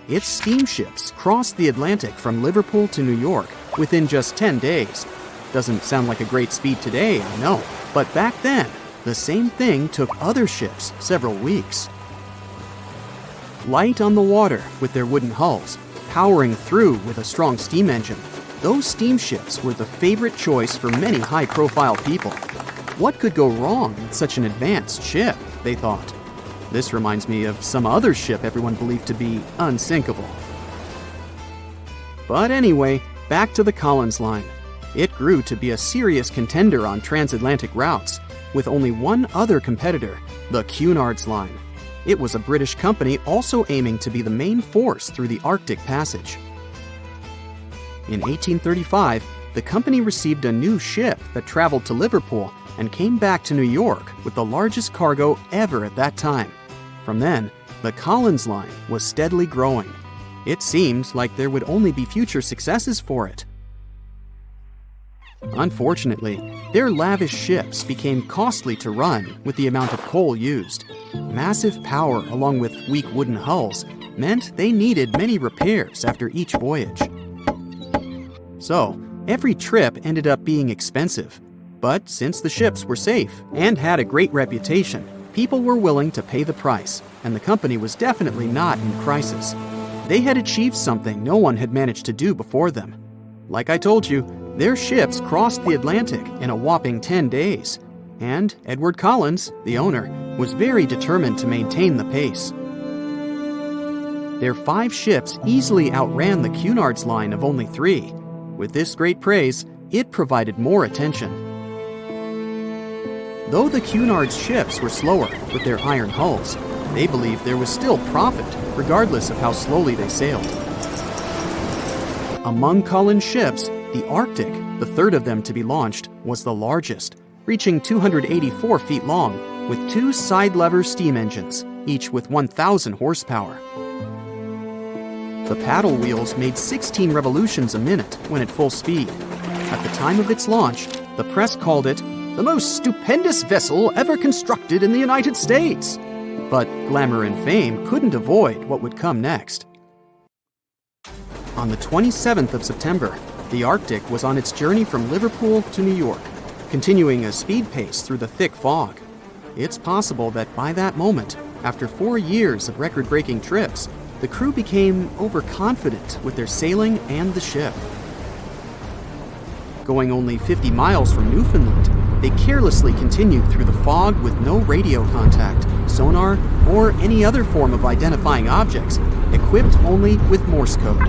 Its steamships crossed the Atlantic from Liverpool to New York within just 10 days. Doesn't sound like a great speed today, I know, but back then, the same thing took other ships several weeks. Light on the water with their wooden hulls, powering through with a strong steam engine, those steamships were the favorite choice for many high-profile people. What could go wrong with such an advanced ship, they thought. This reminds me of some other ship everyone believed to be unsinkable. But anyway, back to the Collins Line. It grew to be a serious contender on transatlantic routes, with only one other competitor, the Cunard's Line. It was a British company also aiming to be the main force through the Arctic Passage. In 1835, the company received a new ship that traveled to Liverpool and came back to New York with the largest cargo ever at that time. From then, the Collins Line was steadily growing. It seemed like there would only be future successes for it. Unfortunately, their lavish ships became costly to run with the amount of coal used. Massive power along with weak wooden hulls meant they needed many repairs after each voyage. So, every trip ended up being expensive. But since the ships were safe and had a great reputation, people were willing to pay the price, and the company was definitely not in crisis. They had achieved something no one had managed to do before them. Like I told you, their ships crossed the Atlantic in a whopping 10 days, and Edward Collins, the owner, was very determined to maintain the pace. Their 5 ships easily outran the Cunard's Line of only 3. With this great praise, it provided more attention. Though the Cunard's ships were slower with their iron hulls, they believed there was still profit, regardless of how slowly they sailed. Among Collins' ships, the Arctic, the third of them to be launched, was the largest, reaching 284 feet long, with 2 side-lever steam engines, each with 1,000 horsepower. The paddle wheels made 16 revolutions a minute when at full speed. At the time of its launch, the press called it the most stupendous vessel ever constructed in the United States. But glamour and fame couldn't avoid what would come next. On the 27th of September, the Arctic was on its journey from Liverpool to New York, continuing a speed pace through the thick fog. It's possible that by that moment, after 4 years of record-breaking trips, the crew became overconfident with their sailing and the ship. Going only 50 miles from Newfoundland, they carelessly continued through the fog with no radio contact, sonar, or any other form of identifying objects, equipped only with Morse code.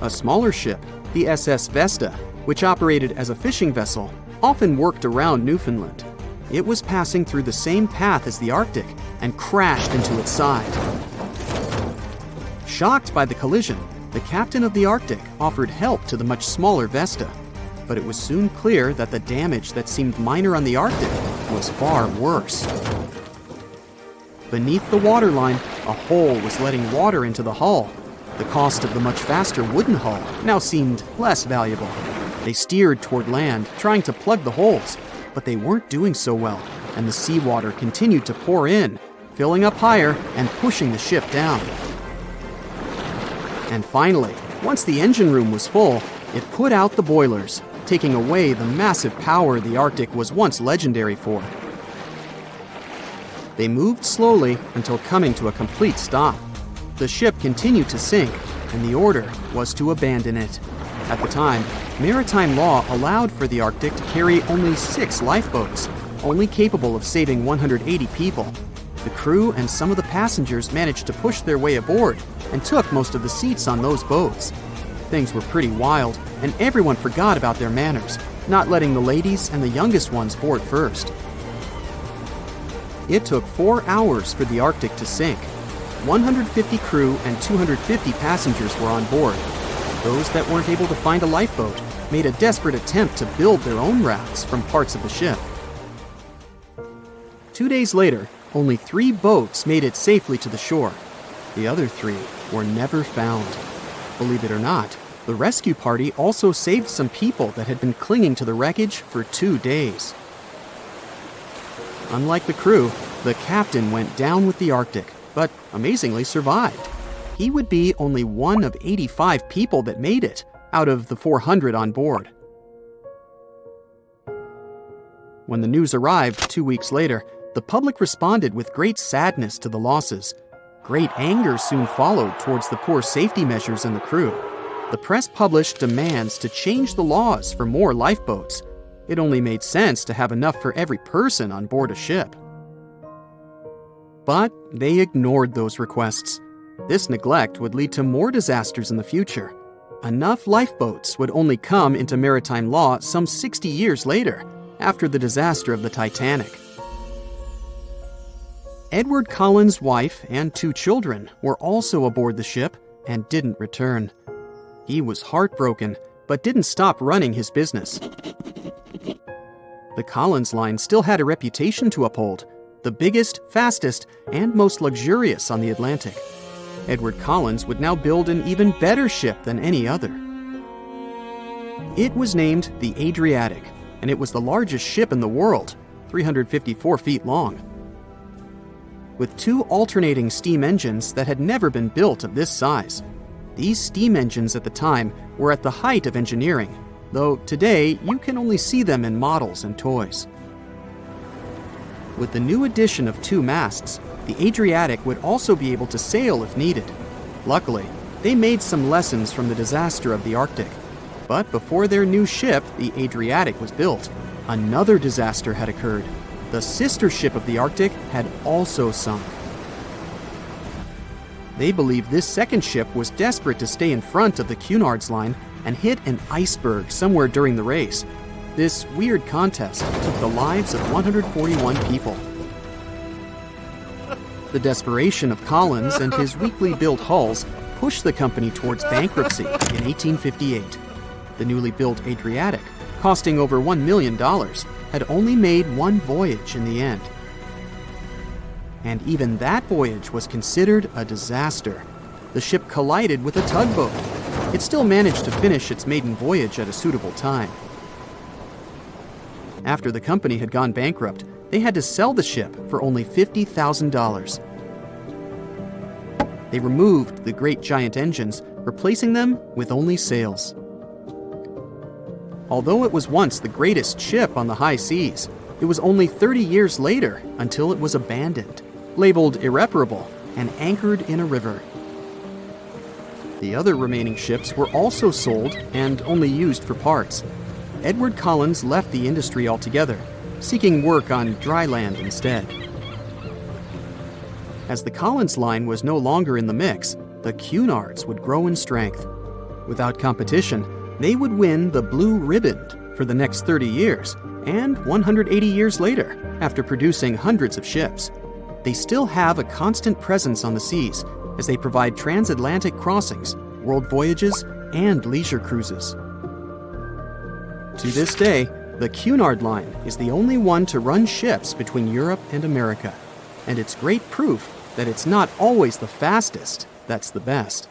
A smaller ship, the SS Vesta, which operated as a fishing vessel, often worked around Newfoundland. It was passing through the same path as the Arctic and crashed into its side. Shocked by the collision, the captain of the Arctic offered help to the much smaller Vesta, but it was soon clear that the damage that seemed minor on the Arctic was far worse. Beneath the waterline, a hole was letting water into the hull. The cost of the much faster wooden hull now seemed less valuable. They steered toward land, trying to plug the holes, but they weren't doing so well, and the seawater continued to pour in, filling up higher and pushing the ship down. And finally, once the engine room was full, it put out the boilers, taking away the massive power the Arctic was once legendary for. They moved slowly until coming to a complete stop. The ship continued to sink, and the order was to abandon it. At the time, maritime law allowed for the Arctic to carry only 6 lifeboats, only capable of saving 180 people. The crew and some of the passengers managed to push their way aboard and took most of the seats on those boats. Things were pretty wild, and everyone forgot about their manners, not letting the ladies and the youngest ones board first. It took 4 hours for the Arctic to sink. 150 crew and 250 passengers were on board. Those that weren't able to find a lifeboat made a desperate attempt to build their own rafts from parts of the ship. 2 days later, only 3 boats made it safely to the shore. The other 3 were never found. Believe it or not, the rescue party also saved some people that had been clinging to the wreckage for 2 days. Unlike the crew, the captain went down with the Arctic, but amazingly survived. He would be only one of 85 people that made it out of the 400 on board. When the news arrived 2 weeks later, the public responded with great sadness to the losses. Great anger soon followed towards the poor safety measures in the crew. The press published demands to change the laws for more lifeboats. It only made sense to have enough for every person on board a ship. But they ignored those requests. This neglect would lead to more disasters in the future. Enough lifeboats would only come into maritime law some 60 years later, after the disaster of the Titanic. Edward Cullen's wife and 2 children were also aboard the ship and didn't return. He was heartbroken, but didn't stop running his business. The Collins line still had a reputation to uphold, the biggest, fastest, and most luxurious on the Atlantic. Edward Collins would now build an even better ship than any other. It was named the Adriatic, and it was the largest ship in the world, 354 feet long. With 2 alternating steam engines that had never been built of this size. These steam engines at the time were at the height of engineering, though today you can only see them in models and toys. With the new addition of 2 masts, the Adriatic would also be able to sail if needed. Luckily, they made some lessons from the disaster of the Arctic. But before their new ship, the Adriatic, was built, another disaster had occurred. The sister ship of the Arctic had also sunk. They believe this second ship was desperate to stay in front of the Cunard's line and hit an iceberg somewhere during the race. This weird contest took the lives of 141 people. The desperation of Collins and his weakly built hulls pushed the company towards bankruptcy in 1858. The newly built Adriatic, costing over $1 million, had only made 1 voyage in the end. And even that voyage was considered a disaster. The ship collided with a tugboat. It still managed to finish its maiden voyage at a suitable time. After the company had gone bankrupt, they had to sell the ship for only $50,000. They removed the great giant engines, replacing them with only sails. Although it was once the greatest ship on the high seas, it was only 30 years later until it was abandoned, labeled irreparable, and anchored in a river. The other remaining ships were also sold and only used for parts. Edward Collins left the industry altogether, seeking work on dry land instead. As the Collins line was no longer in the mix, the Cunards would grow in strength. Without competition, they would win the Blue Ribbon for the next 30 years, and 180 years later, after producing hundreds of ships. They still have a constant presence on the seas as they provide transatlantic crossings, world voyages, and leisure cruises. To this day, the Cunard line is the only one to run ships between Europe and America, and it's great proof that it's not always the fastest that's the best.